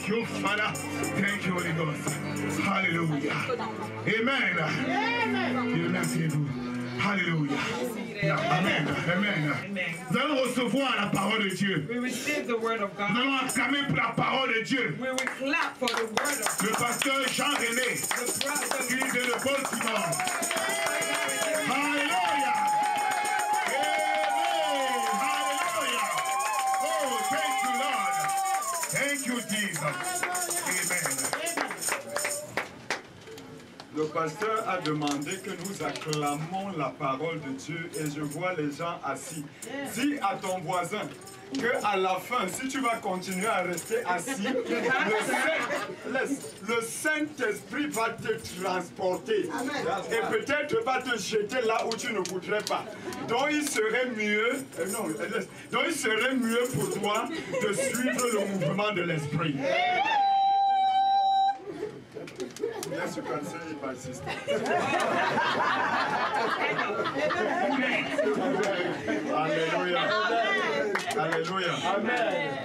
Thank you, Father. Thank you, Holy Ghost. Hallelujah. Amen. Remerciez-vous. Alléluia. Amen. Amen. Nous allons recevoir la parole de Dieu. We receive the word of God. Nous allons acclamer pour la parole de Dieu. We will clap for the word of God. Le pasteur Jean-René, qui est de Baltimore. Alléluia. Hallelujah. Oh, thank you, Lord. Thank you, Jesus. Amen. Le pasteur a demandé que nous acclamons la parole de Dieu et je vois les gens assis. Dis à ton voisin qu'à la fin, si tu vas continuer à rester assis, le Saint-Esprit va te transporter et peut-être va te jeter là où tu ne voudrais pas. Donc il serait mieux, donc il serait mieux pour toi de suivre le mouvement de l'Esprit. Yes, you can say it, my sister. Hallelujah. Hallelujah. Amen.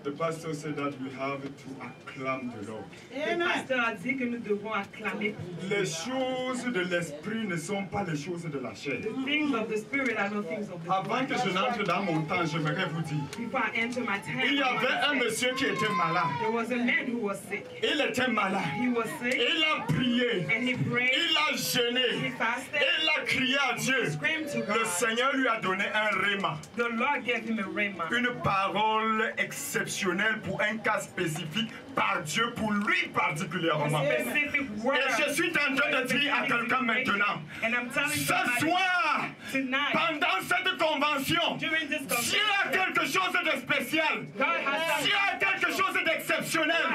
The pastor said that we have to acclaim the Lord. Le pasteur a dit que nous devons acclamer. Les choses de l'esprit ne sont pas les choses de la chair. The things of the spirit are not things of the Avant que je n'entre dans mon temps, j'aimerais vous dire. Before I enter my time, Il y avait un monsieur qui était malade. there was a man who was sick. Il était malade. He was sick. Il a prié. And he prayed. Il a jeûné. He fasted. Il a crié à Dieu. Screamed to God. Le Seigneur lui a donné un rhéma. The Lord gave him a rhema. Une parole exceptionnelle pour un cas spécifique par Dieu pour lui particulièrement. Et je suis en train de dire à quelqu'un maintenant, ce soir, pendant cette convention, Dieu a quelque chose de spécial. Dieu a quelque chose d'exceptionnel.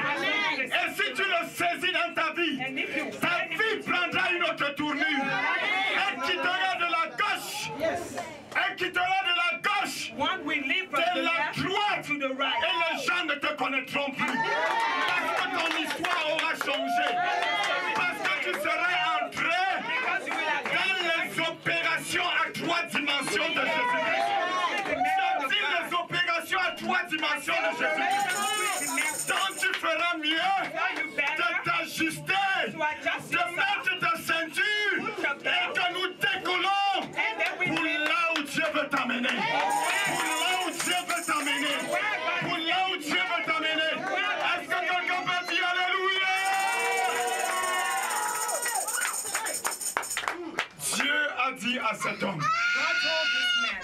Et si tu le saisis dans ta vie prendra une autre tournure. Elle quittera de la gauche. Elle quittera de la gauche. De la droite. Et les gens ne te connaîtront plus. Parce que ton histoire aura changé. Parce que tu seras entré dans les opérations à 3 dimensions de Jésus-Christ. C'est-à-dire les opérations à 3 dimensions de Jésus-Christ. Donc tu feras mieux de t'ajuster, de mettre ta ceinture et que nous décollons pour là où Dieu veut t'amener. Pour là où Dieu veut t'amener. Pour là où Dieu veut t'amener. Est-ce que quelqu'un peut dire Alléluia? Dieu a dit à cet homme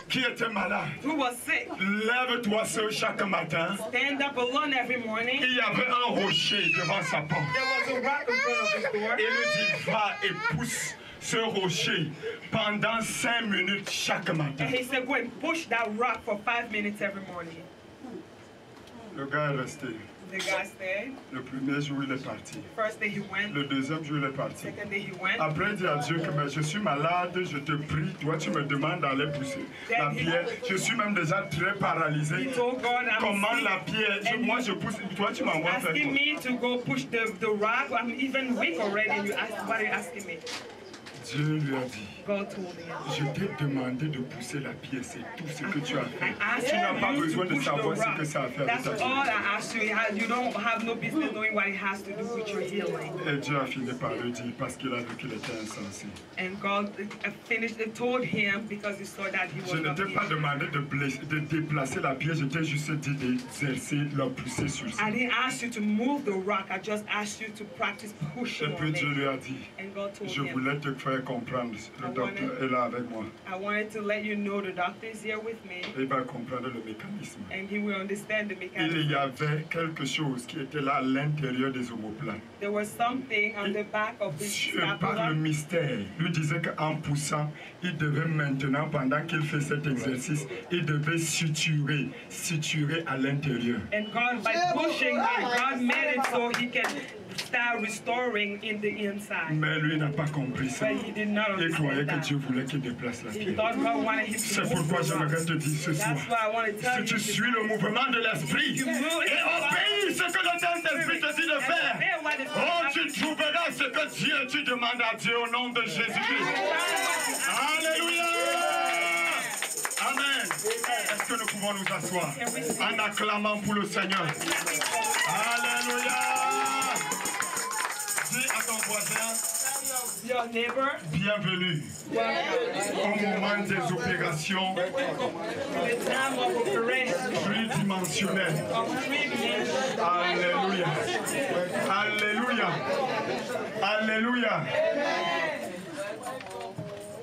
qui était malade, lève-toi seul chaque matin. Stand up alone every morning. Il y avait un rocher devant sa porte. There was a rock in front of his door. Il lui dit, va et pousse ce rocher pendant 5 minutes chaque matin. And he said, go and push that rock for 5 minutes every morning. Le gars est resté. The guy stayed. Le premier jour, il est parti. First day he went. Le deuxième jour, il est parti. Second day he went. Après, il dit à Dieu que mais je suis malade, je te prie, toi tu me demandes d'aller pousser la pierre. Je suis même déjà très paralysé. He told God, I'm Comment sick, la pierre, moi je pousse, toi tu m'envoies faire asking quoi? me to go push the rock. I'm even weak already. And you ask, what are you asking me? Dieu lui a dit, God told him, je t'ai demandé de pousser la pierre, c'est tout ce que tu as fait. asked Tu n'as pas you besoin to de push the savoir ce rock. que ça a fait avec That's ta all vie. I asked you. You don't have no business knowing what it has to do with your healing. Et Dieu a fini par lui dire parce qu'il a vu qu'il était insensé. And God told him because he saw that he Je was ne not t'ai pas healed. demandé de déplacer la pierre, je t'ai juste dit d'exercer, la pousser sur ça. I didn't ask you to move the rock. I just asked you to practice pushing Et puis on Dieu it. lui a dit, And God told je him, voulais te faire comprendre, le docteur est là avec moi. I wanted to let you know the doctor is here with me. Il va comprendre le mécanisme. And he will understand the Il mechanism. y avait quelque chose qui était là à l'intérieur des omoplates. There was something on the back of this Dieu, par le scapula. mystère, lui disait qu'en poussant, il devait maintenant, pendant qu'il fait cet exercice, il devait suturer à l'intérieur. And God, by pushing it, God made it so he can start restoring in the inside. Mais lui n'a pas compris ça. But he did not Il croyait understand que that. Dieu voulait qu'il déplace la He pierre. thought God wanted him to C'est move pourquoi the j'aimerais rock. te dire ce soir. That's why I want to tell Si you tu this suis le mouvement de l'esprit et obéis ce que le Saint-Esprit te dit de faire, oh, tu trouveras ce que Dieu, tu demandes à Dieu au nom de Jésus-Christ. Alléluia! Amen. Est-ce que nous pouvons nous asseoir en acclamant pour le Seigneur. Alléluia. Dis à ton voisin, your neighbor, bienvenue au moment des opérations the time of operation tridimensionnelles. of 3 dimensions. Alléluia. Alléluia. Alléluia.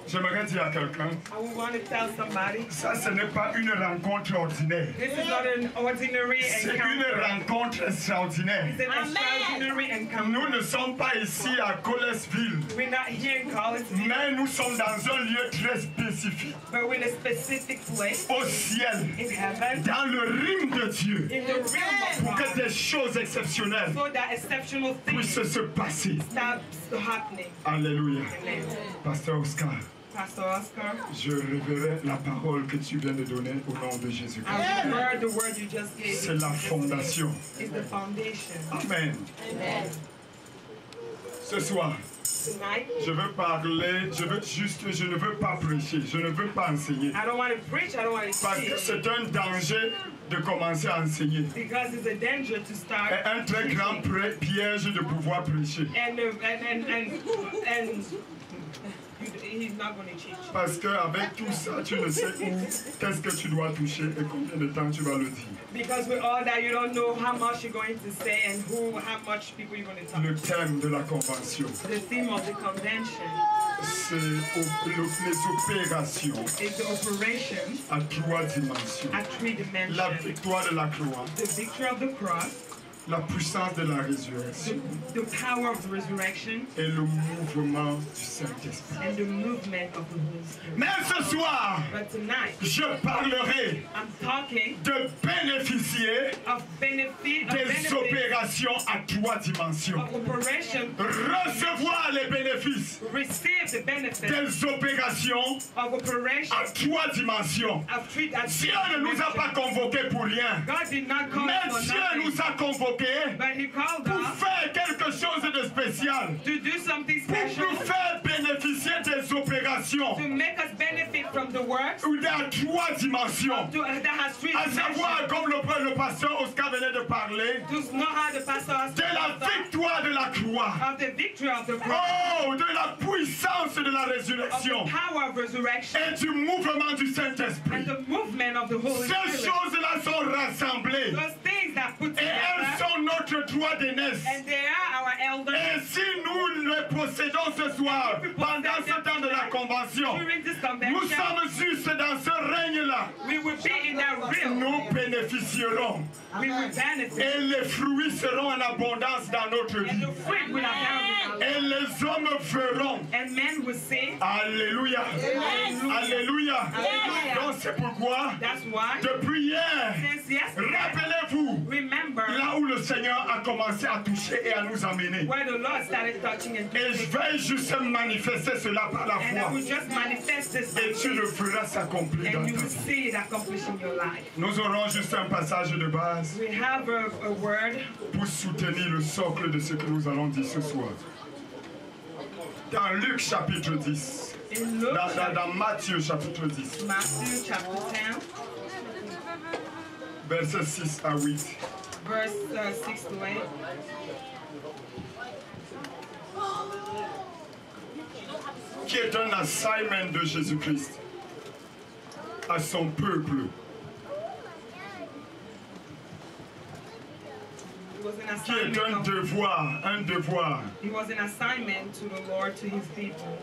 J'aimerais dire à quelqu'un, I want to tell somebody, ça ce n'est pas une rencontre ordinaire. this is not an ordinary C'est une encounter. rencontre extraordinaire. It's an extraordinary Nous encounter. ne sommes pas ici à Colesville, We're not here in Collinsville, mais nous sommes dans un lieu très spécifique, but we're in a specific place au ciel, in heaven, dans le rime de Dieu, in the realm pour of que God, des choses exceptionnelles so that exceptional things puissent se passer. start happening. Alléluia. Amen. Pasteur Oscar, Pastor Oscar, je révérais la parole que tu viens de donner au nom de Jésus-Christ. I heard the word you just gave. C'est la fondation. It's the foundation. Amen. Ce soir, Tonight, je veux parler, je ne veux pas prêcher, je ne veux pas enseigner. I don't want to preach, I don't want to Parce que teach, c'est un danger de commencer à enseigner. because it's a danger to start Et un très grand piège de pouvoir prêcher. and he's not going to teach. Parce qu'avec tout ça, tu ne sais où, qu'est-ce que tu dois toucher et combien de temps tu vas le dire. Because with all that, you don't know how much you're going to say and how much people you're going to talk Le to. thème de la convention, The theme of the convention c'est les opérations is the operation à 3 dimensions. at 3 La dimensions. victoire de la croix, The victory of the cross, la puissance de la résurrection the power of the resurrection, et le mouvement du Saint-Esprit. and the movement of the Holy Spirit. Mais ce soir, But tonight, je parlerai I'm talking de bénéficier of benefit, des opérations à 3 dimensions. of operation, Recevoir les bénéfices receive the benefit des opérations of operation à 3 dimensions. of 3 at Dieu ne nous a pas convoqués pour rien. God did not call Mais for Dieu nothing, nous a convoqués but He called pour us faire quelque chose de spécial. to do something Pour special, nous faire bénéficier des opérations to make us benefit from the works ou à 3 dimensions. that has 3 À savoir, dimensions. comme le pasteur Oscar venait de parler, To know how the pastor has de la victoire de la croix. of the victory of the cross, Oh, de la puissance de la of the résurrection power of resurrection, et du mouvement du Saint-Esprit. and the movement of the Holy Ces Spirit. choses-là sont rassemblées Those things that put et elles together, sont notre droit d'aînesse. and they are our elders. Et si nous les possédons ce soir, pendant ce temps de la convention, During this nous convention, sommes juste dans ce règne-là. we will be in that realm. Nous bénéficierons We will benefit, et les fruits seront en abondance dans notre and vie. the fruit will abound in our life. Et les hommes verront. And men will say, Alléluia. Alléluia. Donc c'est pourquoi, that's why, depuis hier, since yesterday, rappelez-vous, remember là où le Seigneur a commencé à toucher et à nous amener. where the Lord started touching and Et je vais juste manifester cela par la and I foi. will just manifest this Et tu le feras s'accomplir dans and you ta will vie. see it accomplished in your life. Nous aurons juste un passage de base We have a word pour soutenir le socle de ce que nous allons dire ce soir. Dans Luc chapitre 10, in Luke, dans Matthieu chapitre 10, Matthew chapter 10, versets 6 à 8. verse 6 to 8. Qui est un assignment de Jésus-Christ à son peuple. It was an Qui est un assignment. devoir, It was an assignment to the Lord, to His people,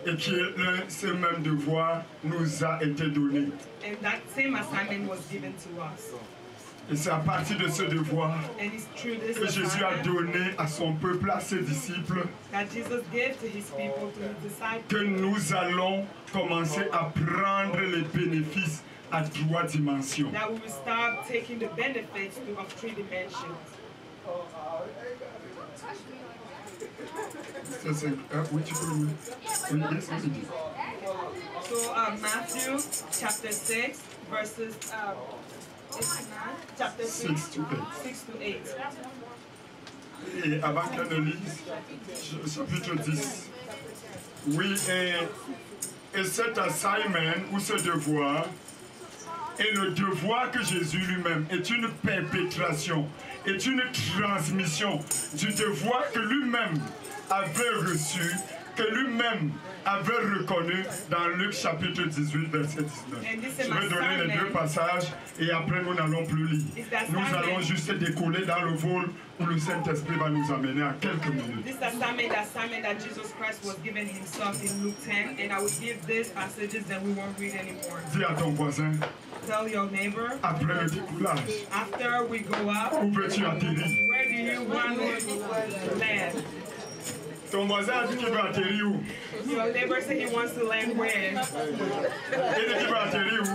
et qui est ce même devoir nous a été donné. and that same assignment was given to us. Et c'est à partir de ce devoir And it's through this que Jésus a assignment donné à son peuple, à ses disciples, that Jesus gave to His people, to His disciples, que nous allons commencer à prendre les bénéfices à 3 dimensions. that we will start taking the benefits of 3 dimensions. Oui, tu peux, oui. Oui, yes, oui. So Matthew chapter 6, verses chapter 6, 6 to 8. 6 to 8. Et avant qu'elle ne lise, chapitre 10. Oui, et cet assignment ou ce devoir Et le devoir que Jésus lui-même est une perpétration, est une transmission du devoir que lui-même avait reçu, que lui-même avait reconnu dans Luc chapitre 18, verset 19. Je vais donner les deux passages et après nous n'allons plus lire. Nous allons juste décoller dans le vol où le Saint-Esprit va nous amener à quelques minutes. This assignment that Jesus Christ was given himself in Luke 10, and I will give these passages that we won't read anymore. Dis à ton voisin, tell your neighbor, après le décollage, after we go up, où veux-tu atterrir? Where do you want to land? Ton voisin a dit qu'il veut atterrir où? Your neighbor said he wants to land where? Il dit qu'il veut atterrir où?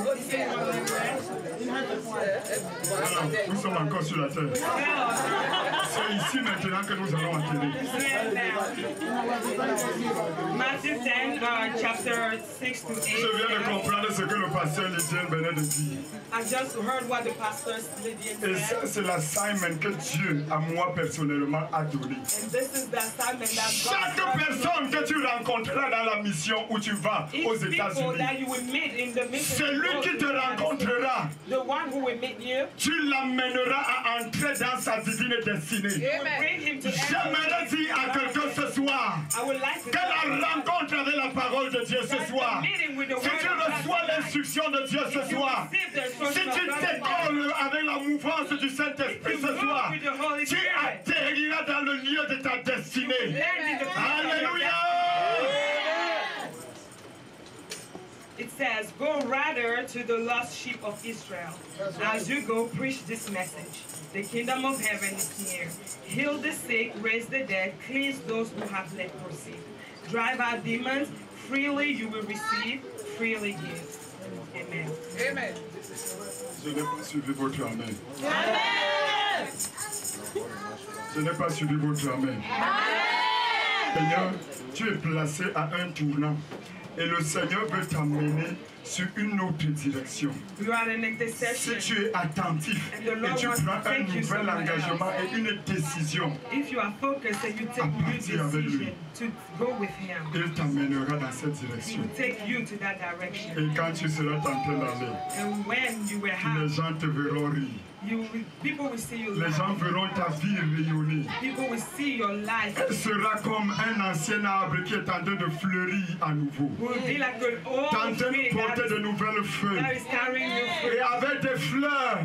Alors, nous sommes encore sur la terre. C'est ici maintenant que nous allons atterrir. Matthew 10, chapter 6 to 8. Je viens de comprendre ce que le pasteur Lydien venait de dire. I just heard what the pastor Lydien said. Et ça, c'est l'assignment que Dieu, à moi personnellement, a donné. And this is the assignment that Chaque personne que tu rencontreras dans la mission où tu vas aux États-Unis, celui qui te rencontrera, tu l'amèneras à entrer dans sa divine destinée. J'aimerais dire à quelqu'un ce soir que la rencontre avec la parole de Dieu ce soir, si tu reçois l'instruction de Dieu ce soir, si tu t'écoles avec la mouvance du Saint-Esprit ce soir, tu atterriras dans le lieu de ta destinée. Alléluia! It says, go rather to the lost sheep of Israel. As you go, preach this message. The kingdom of heaven is near. Heal the sick, raise the dead, cleanse those who have leprosy. Drive out demons. Freely you will receive, freely give. Amen. Amen. Je n'ai pas suivi votre amen. Amen. Je n'ai pas suivi votre amen. Seigneur, tu es placé à un tournant et le Seigneur veut t'amener sur une autre direction. Si tu es attentif et tu prends un nouvel engagement et une décision à partir avec lui, il t'amènera dans cette direction. Et quand tu seras en train d'aller, les gens te verront rire. Les gens verront ta vie rayonner. Elle sera comme un ancien arbre qui est en train de fleurir à nouveau. En train de porter de nouvelles feuilles. Et avec des fleurs.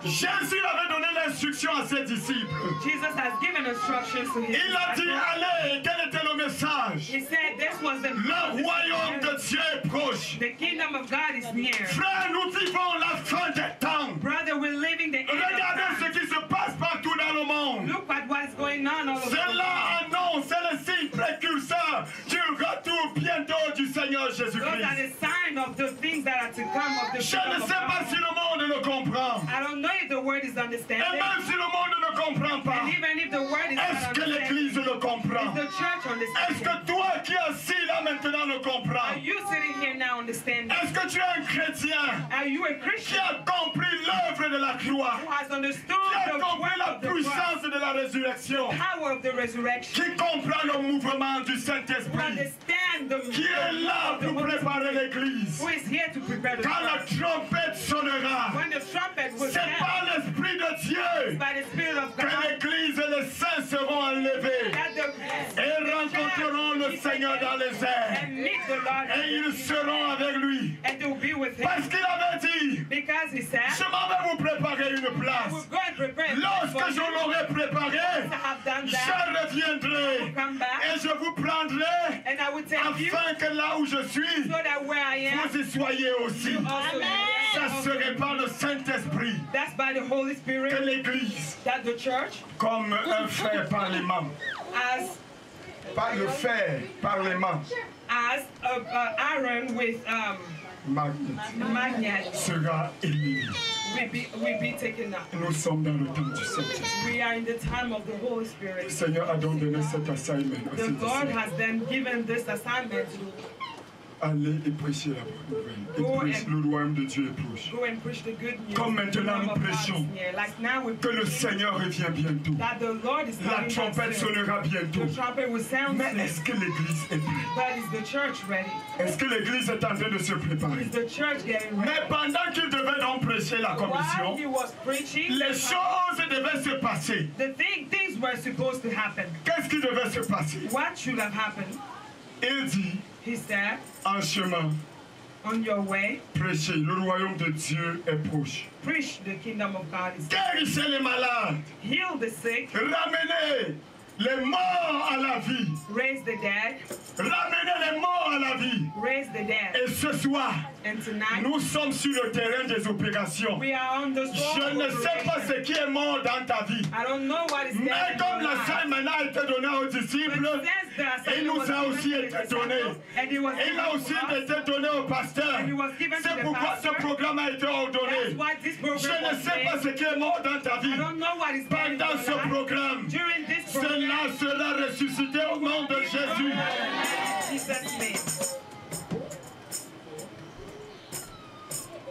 Jésus avait donné l'instruction à ses disciples. Jesus has given instructions to his Il a dit, allez, quel était le message? He said, this was the Le royaume de Dieu est proche. The kingdom of God is near. Frère, nous vivons la fin des temps. Brother, we're living the end Regardez of time. ce qui se passe partout dans le monde. Look at what is going on all over the world. Cela annonce, c'est le signe précurseur du retour bientôt du Seigneur Jésus-Christ. Those are the sign of the things that are to come of the Je ne sais pas si le monde le comprend. I don't know if the word is understanding. Et même si le monde ne comprend pas, And even if the word is est-ce que l'Église le comprend? is the church Est-ce que understanding? toi qui es assis là maintenant le comprends? Are you sitting here now understanding? Est-ce que tu es un chrétien Are you a qui Christian a compris l'œuvre de la croix, who has understood qui a the compris work la of the cross, puissance de la résurrection, power of the resurrection, qui comprend le mouvement du who Saint-Esprit, understand the qui est là pour préparer l'Église? who is here to prepare the Quand la church? trompette sonnera, When the trumpet will c'est sound par l'Esprit de Dieu by the Spirit of que God, l'Église et les saints seront enlevés that et rencontreront le Seigneur dans les airs. and meet the Lord, Et ils seront avec lui. and to be with him. Parce qu'il avait dit, Because he said, je m'en vais vous préparer une I will place. go and prepare a place Lorsque for je you. l'aurai préparé, I have done je that. reviendrai Come back, et je vous prendrai and I will take you afin que là où je suis, so that where I am, vous y soyez aussi. you also Ça serait par le Saint-Esprit That's by the Holy que Spirit l'Église, that the church, comme un fer par les mains, as par le fer par les mains, iron with magnet, sera éliminée. will be taken up. Nous sommes dans le temps du Saint-Esprit. We are in the time of the Holy Spirit. Le Seigneur a donc donné cet assignment à The ses Lord disciples. has then given this assignment Allez et prêchez la bonne nouvelle. Et prêchez le royaume de Dieu est proche. Go and preach the good news. Comme maintenant nous prêchons Like now que le Seigneur revient bientôt. That the Lord is La trompette sonnera bientôt. The trumpet will sound Mais est-ce que l'Église est prête? But is the church ready? Est-ce que l'Église est en train de se préparer? Is the church getting ready? Mais pendant qu'il devait donc prêcher la commission, While he was preaching, les choses devaient se passer. Things were supposed to happen. Qu'est-ce qui devait se passer? What should have happened? Il dit, he said, en chemin, on your way, prêchez, le royaume de Dieu est proche. Preach the kingdom of God is guérissez les malades. Heal the sick. Ramenez les morts à la vie. Raise the dead. Ramenez les morts à la vie. Raise the dead. Et ce soir, and tonight, nous sommes sur le terrain des opérations. We are on the Je ne sais pas ce qui est mort dans ta vie. I don't know what is mais comme l'assignment a été donné aux disciples, il nous a aussi été donné. Il a aussi été donné au pasteur. C'est pourquoi ce programme a été ordonné. Je ne sais pas ce qui est mort dans ta vie. Pendant ce programme, cela sera ressuscité au nom de Jésus.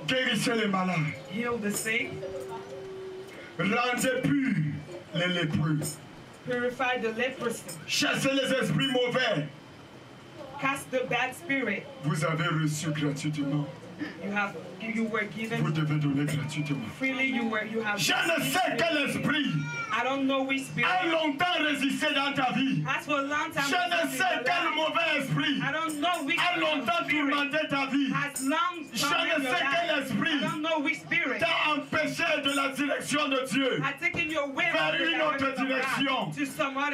Guérissez les malades. Heal the sick. Rendez purs les lépreux. Purify the leprosy. Chassez les esprits mauvais. Cast the bad spirit. Vous avez reçu gratuitement. You were given. Vous devez donner gratuitement. Freely you have. Je ne sais quel esprit I don't know which spirit a longtemps résisté dans ta vie. As for a long time, je ne sais quel mauvais esprit I don't know which a longtemps tourmenté ta vie. Je ne sais quel esprit I don't know which spirit t'a empêché de la direction de Dieu vers une autre direction.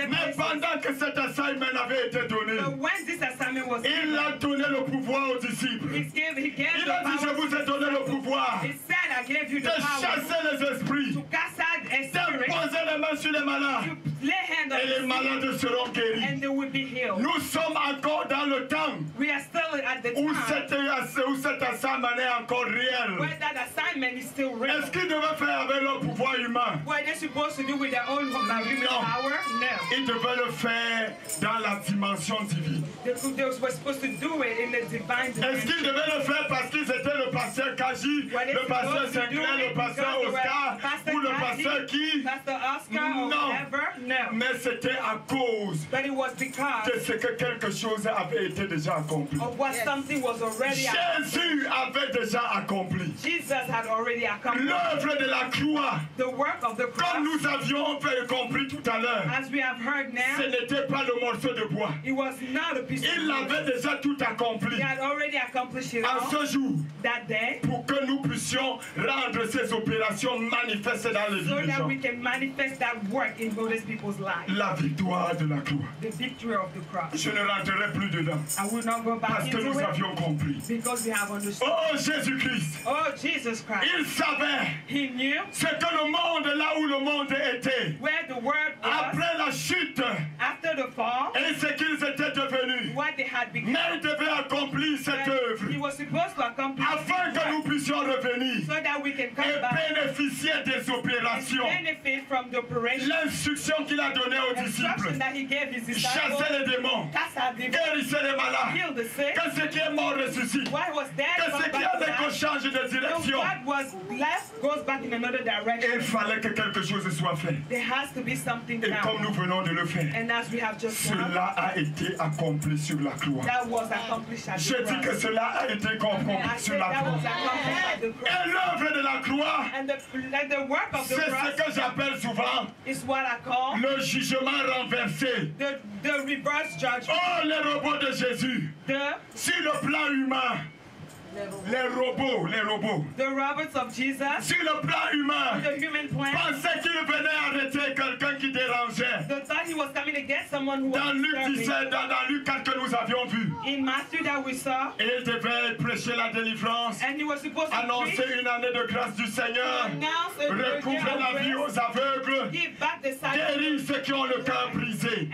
Mais pendant que cet assignment avait été donné, il a donné le pouvoir aux disciples. Il a dit, je vous ai donné le pouvoir de chasser les esprits, d'imposer les mains sur les malades, et les malades seront guéris. Nous sommes encore dans le temps où cet assignment est encore réel. Est-ce qu'ils devaient faire avec leur pouvoir humain? Non. Ils devaient le faire dans la dimension divine. Est-ce qu'ils devaient le faire parce qu'ils étaient le pasteur Kaji, le pasteur Sinclair, le pasteur Oscar ou le pasteur qui? Non. Mais c'était à cause de ce que quelque chose avait été déjà accompli. Jésus avait déjà accompli l'œuvre de la croix. Comme nous avions compris tout à l'heure, ce n'était pas le morceau de bois. Il avait déjà tout accompli. En ce jour, pour que nous puissions rendre ces opérations manifestes dans les vies des gens. La victoire de la croix. Je ne rentrerai plus dedans. Parce que nous avions compris. Oh Jésus-Christ. Il savait ce que le monde, là où le monde était, après la chute, et ce qu'ils étaient devenus. Mais il devait accomplir cette œuvre afin que nous puissions revenir et bénéficier des opérations. L'instruction qu'il a donnée aux disciples: chasser les démons, guérissez les malades, que ce qui est mort ressuscite, que ce qui est change de direction. Il fallait que quelque chose soit fait. Et comme nous venons de le faire, cela a été accompli sur la croix. Je dis que cela a été accompli sur la croix. Et l'œuvre de la croix, c'est ce que j'appelle souvent le jugement renversé. Oh, les robots de Jésus, sur le plan humain. Les robots. The robots of Jesus. Sur le plan humain, pensaient qu'il venait arrêter quelqu'un qui dérangeait. Dans Luc 17, dans Luc 4 que nous avions vu. In Matthew that we saw. Il devait prêcher la délivrance, annoncer une année de grâce du Seigneur, recouvrer la vie aux aveugles, guérir ceux qui ont le cœur brisé.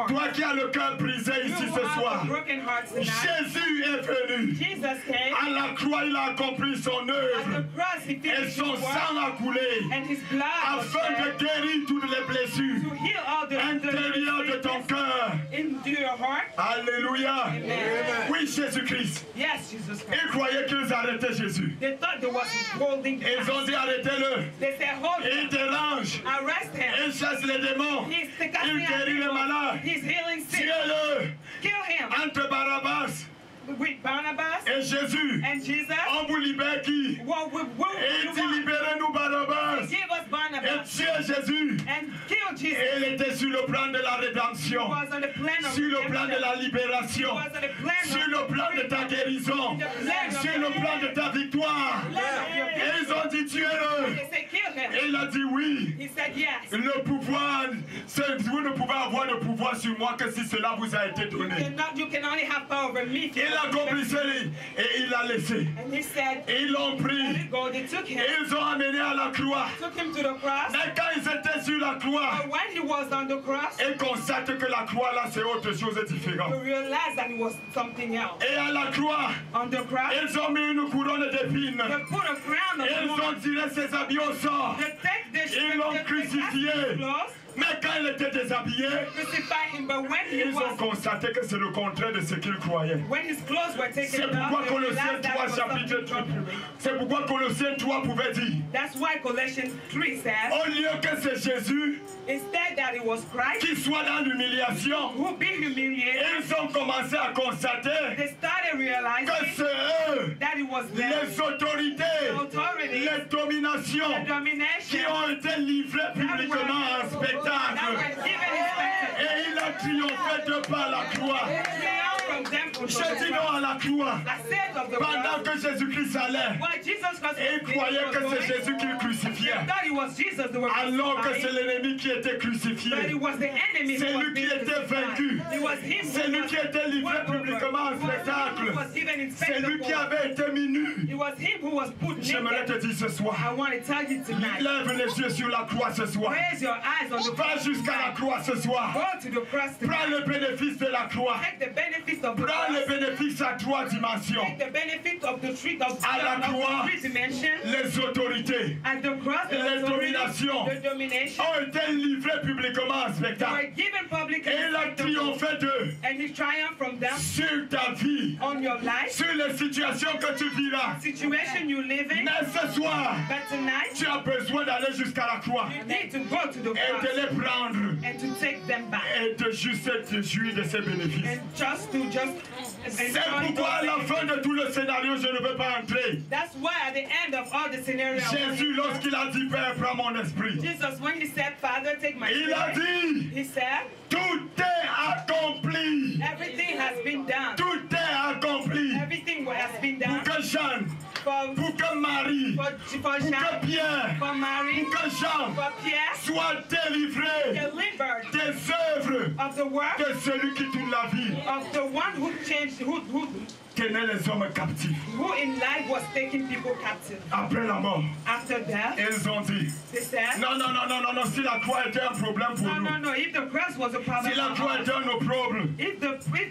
Toi qui as le cœur brisé ici ce soir, Jésus est venu. À la croix, il a accompli son œuvre et son sang a coulé afin de guérir toutes les blessures intérieures de de ton cœur. Into your heart. Alléluia. Oui, Jésus-Christ. Yes, Jesus Christ. Ils croyaient qu'ils arrêtaient Jésus. They thought they was holding the Ils ont dit arrêtez-le. They said, hold Il him. dérange. Arrest him. Il chasse les démons. He's Il guérit les malades. He's healing sick. Tuez-le. Kill him. Entre Barabbas With Barnabas et Jésus. and Jesus. On vous libère qui? What we Et il dit libérez-nous Barabbas. Give us Et Barnabas tuez Jésus. and kill Jesus. Et il était sur le plan de la He rédemption. was on the plan of Sur le plan de redemption. la He libération. was on the plan Sur of le plan de ta guérison. Sur le plan de ta victoire. Et ils ont dit tuez-le. They said, kill him. Et il a dit oui. He said, yes. Le pouvoir, vous ne pouvez avoir de pouvoir sur moi que si cela vous a été donné. You can only have power over me. Il a compris cela et il l'a laissé. And he said, Et ils l'ont let pris. it go. They took him. Et ils ont amené à la croix. Took him to the cross. Mais quand ils étaient sur la croix, But when he was on the cross, ils constatent que la croix là c'est autre chose de différent. we realized that it was something else. Et à la croix, On the cross, ils ont mis une couronne d'épines. they put a crown of Ils ont thorns. tiré ses habits au sort. They take the Ils l'ont crucifié. clothes, Mais quand il était déshabillé, crucify him. But when he ils ont was, constaté que c'est le contraire de ce qu'ils croyaient. when his clothes were taken C'est off, pourquoi they Colossiens realized that 3 it was chapitre something 3. contrary. C'est pourquoi Colossiens 3 pouvait dire, That's why Colossians 3 says, au lieu que c'est Jésus instead that it was Christ qui soit dans l'humiliation, who be humiliated, ils ont commencé à constater they started que realizing c'est eux, that it was them, les autorités, authority, les dominations the domination qui ont été livrées publiquement en that spectacle. were given in spectacle. Et il a triomphé de par la croix. From them from Je dis non à la croix. I said of the Pendant cross, que Jésus-Christ allait, why Jesus Christ et ils croyaient que c'est Jésus qu'ils they crucifiaient. thought it was Jesus they were Alors que c'est crucifying, l'ennemi qui était but crucifié. it was the enemy C'est who was lui qui being était crucified. vaincu. It was him who C'est lui was qui était livré won over. publiquement en It was him spectacle. who was given in C'est lui qui spectacle. avait été mis nu. It was him who was put J'aimerais naked. te dire ce soir, I want to tell you tonight, lève les yeux sur la croix ce soir. raise your eyes on the Va cross jusqu'à la tonight. croix ce soir. Go to the cross Prends tonight. le bénéfice de la croix. Take the benefits of the Prends le cross. bénéfice à trois dimensions. Take the benefit of the three À la croix, three dimensions. les autorités At the cross, the Les authority, dominations. the domination, ont été livrées publiquement en were spectacle. given publicly Et il a triomphé d'eux and he triumphed from them sur ta vie, on your life, sur les situations que tu vivras. situation you live in. Mais ce soir, But tonight, tu as besoin d'aller jusqu'à la croix you need to go to the et de cross les prendre and to take them back. et de juste te jouir de ces bénéfices. And just to C'est pourquoi à la fin de tout le scénario, je ne veux pas entrer. That's why at the end of all the scenario, Jésus, lorsqu'il a dit Père, prends mon esprit, Jesus, when he said, Father, take my il a spirit, dit he said, tout est accompli. everything has been done. Tout est accompli. Everything has been Pour done que Jeanne, for pour que Marie, for pour Jean, que Pierre, for Mary, pour que Jean for Pierre, soit délivré delivered des œuvres of the work de celui qui tourne la vie, of the one who changed, who tenait les hommes captifs. in life was taking people captive. Après la mort, After death, ils ont dit, they said, non, non, non, non, non, non, si la croix était un problème pour no, nous, no, no, if the cross was a problem, si la croix était un problème, if the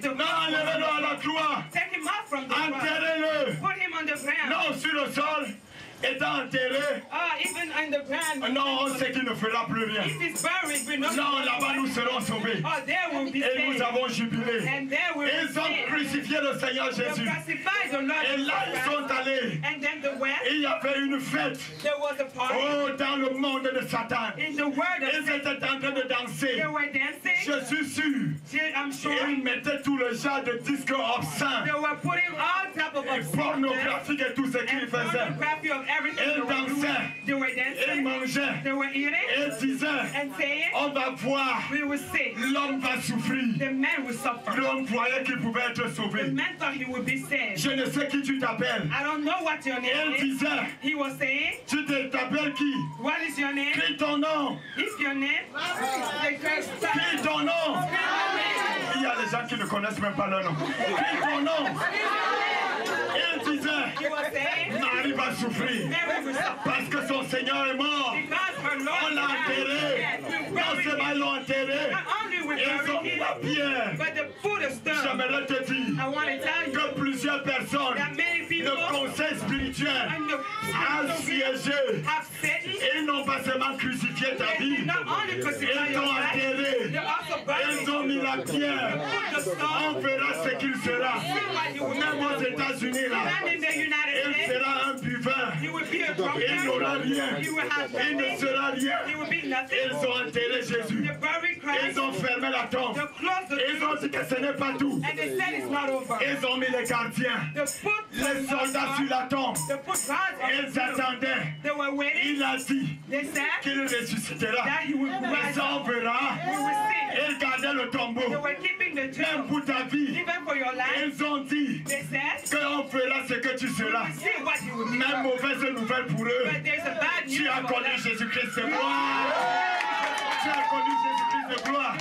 non, enlevez-le à la croix, take him out from the cross, enterrez-le, put him on the ground. non, sur le sol, étant enterré, Even on the ground, non, on sait qu'il ne fera plus rien. if it's buried, we know. Non, là-bas nous serons sauvés. Oh, there will be Et nous saved. avons jubilé. And there will be Ils ont saved. crucifié le Seigneur They Jésus. crucified the Lord Et là, ils Jesus sont Christ. allés. And then the West, Et il y avait une fête. there was a party Oh, dans le monde de Satan. in the word of Ils Satan. étaient en train de danser. They were dancing. Je suis sûr. I'm Et sure ils mettaient tout le genre de disques obscènes, they were putting all type of et pornographiques et tout ce qu'ils and faisaient. pornography of everything Ils they were doing. dansaient. They were Ils dancing. mangeaient. They were eating Et disaient, and saying, on va voir. we will see. L'homme va souffrir. The man will suffer. L'homme croyait qu'il pouvait être The sauvé. man thought he would be saved. Je ne sais qui tu t'appelles. I don't know what your Et name il is. disait, He was saying, tu t'appelles qui? what is your name? Crie ton nom. If your name, Crie ton nom. Il y a des gens qui ne connaissent même pas leur nom. Crie ton nom. Il disait, he was saying, Marie va souffrir Mary will suffer. parce que son Seigneur est mort. Because her Lord On l'a enterré. died. We Non buried seulement him. ils l'ont enterré, Not only we ils ont buried him, la pierre. But the food is done. J'aimerais te dire I want to tell you que plusieurs personnes, that many people le conseil spirituel and the a siégé. have Satan. Et ils n'ont pas seulement crucifié ta vie. Not only crucify Ils your t'ont life, enterré. they also burn Ils ont mis la pierre. the stone. On verra ce qu'il sera. Même aux États-Unis, là, And in the United il States, sera un buveur. you will be a Il n'aura drunkard. rien. You will have Il ne nothing. sera rien. You will be nothing. Ils ont enterré Jésus. They buried Christ. Ils ont fermé la tombe. They closed the Ils ont dit que ce n'est pas tout. and they said it's not over. Ils ont mis les gardiens, They put les soldats sur la tombe. They put guards on Ils the attendaient. They were waiting. Il a dit They said qu'il ressuscitera. that he would Mais rise ça, on up. verra. We will see. Ils gardaient le They tombeau. were keeping the Même tomb. pour ta vie. Even for your life, Ils ont dit they said, qu'on fera ce que tu seras. see what you will Même do. mauvaise nouvelle pour eux. But there's a bad news Tu as for connu them. Jésus-Christ de gloire. Tu as connu Jésus-Christ de gloire.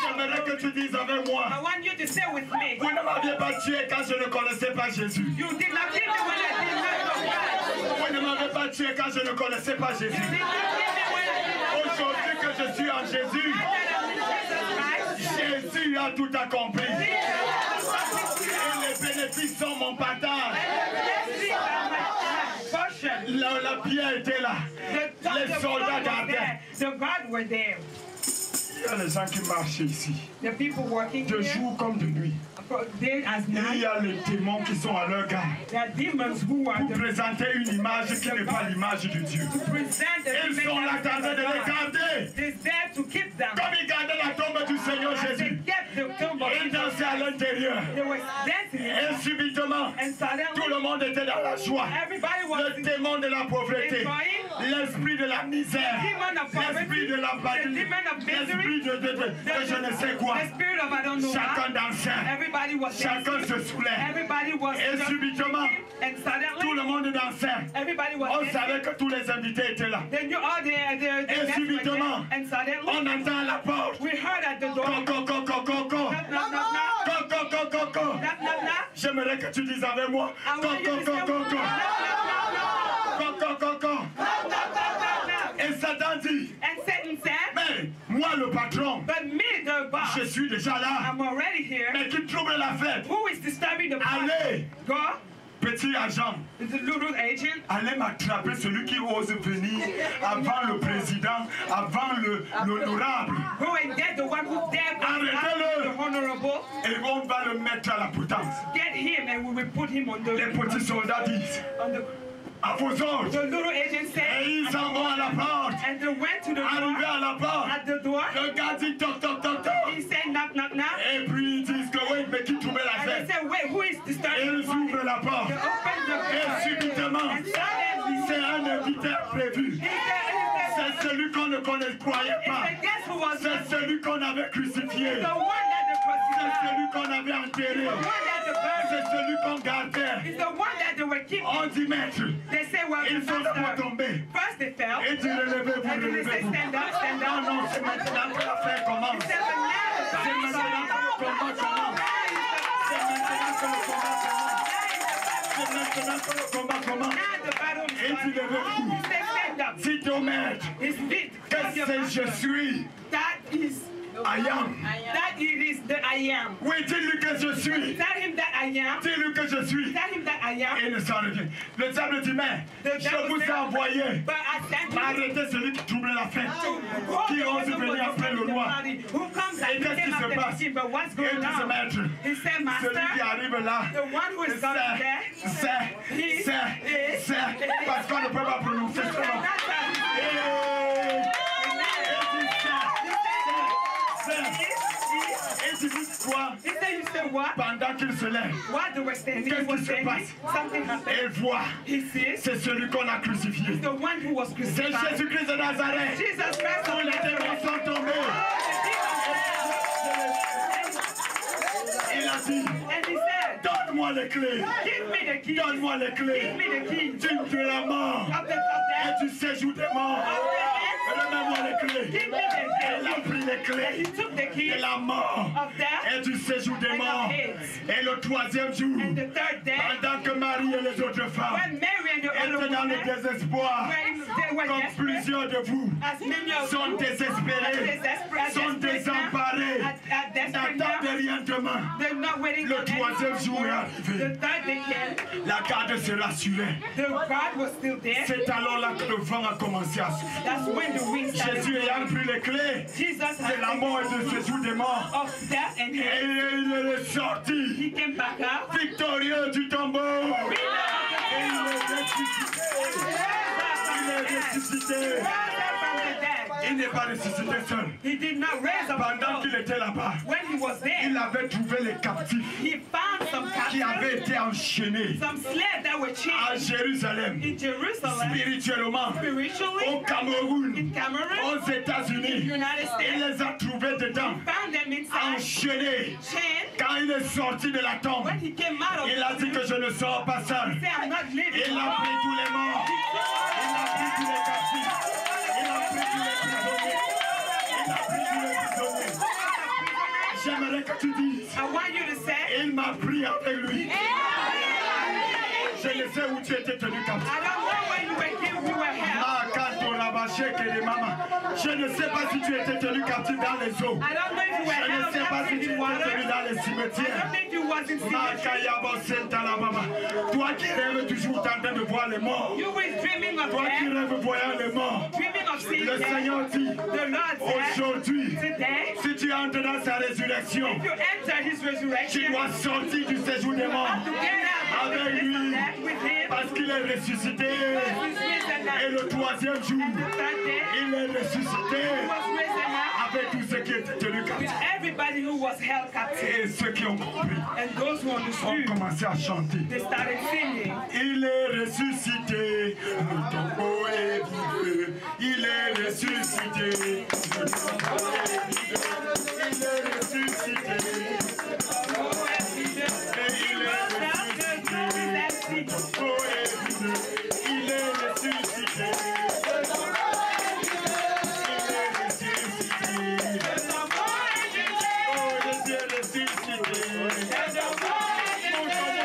J'aimerais que tu dises avec moi. I want you to stay with me. Vous ne m'aviez pas tué quand je ne connaissais pas Jésus. You did not kill me when I did not know God. Vous ne m'avez pas tué quand je ne connaissais pas Jésus. You did not kill me when I did not know Aujourd'hui que je suis en Jésus, Jesus Christ. Jésus a tout accompli. Et les bénéfices sont mon partage. La pierre était là. Les soldats gardaient. The guard were there. Il y a les gens qui marchent ici, The people working de here, jour comme de nuit. day as Et il night. y a les démons qui sont à leur garde There are demons who are pour the présenter une image qui n'est pas l'image de Dieu. present the Ils sont là en train de les garder. They're there to keep them. Comme ils gardaient la tombe du Seigneur As they Jésus. kept the tomb of Ils dansaient à l'intérieur. they were dancing Et subitement, and tout suddenly le monde était dans la joie. everybody was Le démon de la pauvreté, l'esprit de la misère, l'esprit de la patrie, l'esprit de je ne sais quoi. the spirit of I don't know Chacun what. dansait, Everybody was chacun dancing. se saoulait. Everybody was Et just subitement, and tout le suddenly monde dansait. everybody was On dancing. savait que tous les invités étaient là. Then you all there, Et dancing subitement, and suddenly on entend à la porte. we heard at the door. Coco, coco, coco. Knock, knock, knock, knock. Coco, coco, coco. Knock, knock, knock. J'aimerais que tu dises avec moi. I want you Coco, to say, coco, knock, knock, coco. knock, knock. Coco, coco. Knock, knock, knock, knock, knock. Et Satan dit, And Satan said, mais moi le patron, but me, the boss, je suis déjà là. I'm already here. Mais qui trouble la fête? Who is disturbing the party? Allez, Go, petit agent, the little agent. allez m'attraper celui qui ose venir avant le président, avant l'honorable. Go and get the one who dared to Arrêtez-le. the honorable. Et on va le mettre à la potence. Get him and we will put him on Les the petits soldats disent, on the. à vos ordres. The little agent Et said, ils s'en vont à la porte. and they went to the Arrivé door. à la porte, At the door, le gars dit toc, toc, toc, toc. he said, knock, knock, knock. Et puis ils disent que oui, mais qui trouvait la And they fête? said, wait, who is Et disturbing the ils party? ouvrent la porte. They opened the Et door. subitement, And suddenly, c'est un invité prévu. C'est celui qu'on ne croyait pas. guess who was C'est celui qu'on avait crucifié. the one that the C'est crucified, celui qu'on avait enterré. the one that the burned, C'est celui qu'on gardait. is the one that they were keeping. On dit maître, They say, well, ils sont d'abord master. tombés. First they fell, Et dit relevez-vous, and then they say, relevez-vous. stand up, stand Non, up. non, c'est maintenant que l'affaire commence. He said, but now the C'est battle maintenant que le combat commence. C'est maintenant que le combat commence. C'est maintenant que le combat commence. Now the battle is Et dit levez-vous. He said, stand up. Dites au maître His feet. que c'est je suis. That is, I am. that it is the I am. Oui, dis-lui que je suis. Tell him that I am. Dis-lui que je suis. Tell him that I am. Et il s'en revient. Le diable dit, mais je vous ai envoyé. But I thank you. Arrêtez celui qui trouble la fête. Who Qui ose venir après le roi. comes Et and qu'est-ce qui came se after passe? the king, but what's Et going dit, on? maître, He said, Master, celui qui arrive là, the one who is coming there, c'est, parce qu'on ne peut pas prononcer son nom. Et tu dis quoi? He said, you said what? Pendant qu'il se lève, While they were standing, he qu'est-ce was qui se standing, passe? something happened. Et voit, He sees c'est celui qu'on a crucifié. the one who was C'est crucified. Jésus-Christ de Nazareth. Jesus Christ Tous of les démons Nazareth. sont tombés. Il a dit, And he said, donne-moi les clés. give me the key. Donne-moi les Give clés. me the key. De la mort Of the et du séjour des morts. Donne-moi les clés. Give me the Elle a key. pris les He clés took the key de la mort of death. et du séjour des And morts. of his. Et le troisième jour, And the third day, pendant que Marie et les autres femmes when Mary and étaient dans le désespoir, comme plusieurs de vous sont désespérés, sont désemparés, n'attendent rien demain. Le troisième jour est arrivé. La garde se rassurait. C'est alors là que le vent a commencé à souffler. Jésus ayant pris les clés de la mort et de ce jour des morts, et il est sorti victorieux du tombeau. Et il est ressuscité. Il n'est pas ressuscité seul. Pendant qu'il était là-bas, il avait trouvé les captifs qui avaient été enchaînés à Jérusalem, spirituellement, au Cameroun, aux États-Unis. Il les a trouvés dedans, enchaînés. Quand il est sorti de la tombe, il a dit que je ne sors pas seul. Il a pris tous les morts, il a pris tous les captifs, il a pris tous les prisonniers, il a pris tous les prisonniers. J'aimerais que tu dises, il m'a pris avec lui. Je ne sais où tu étais tenu captif. Je ne sais pas si tu étais tenu captif dans les eaux. Je ne sais pas si tu étais tenu dans les cimetières. Toi qui rêves toujours en train de voir les morts. Toi qui rêves voyant les morts. Le Seigneur dit, aujourd'hui, si tu entres dans sa résurrection, tu dois sortir du séjour des morts avec lui, parce qu'il est ressuscité. Et le troisième jour, il est ressuscité avec tous ceux qui étaient tenus captifs. Et ceux qui ont compris ont commencé à chanter. Il est ressuscité, le tombeau est vide. Il est ressuscité, le tombeau est vide. Il est ressuscité, le tombeau est vide. Et il est ressuscité, le tombeau est vide. Il est ressuscité, le tombeau est vide. Il est ressuscité, le tombeau est vide. Oh, Jésus est ressuscité, le tombeau est vide.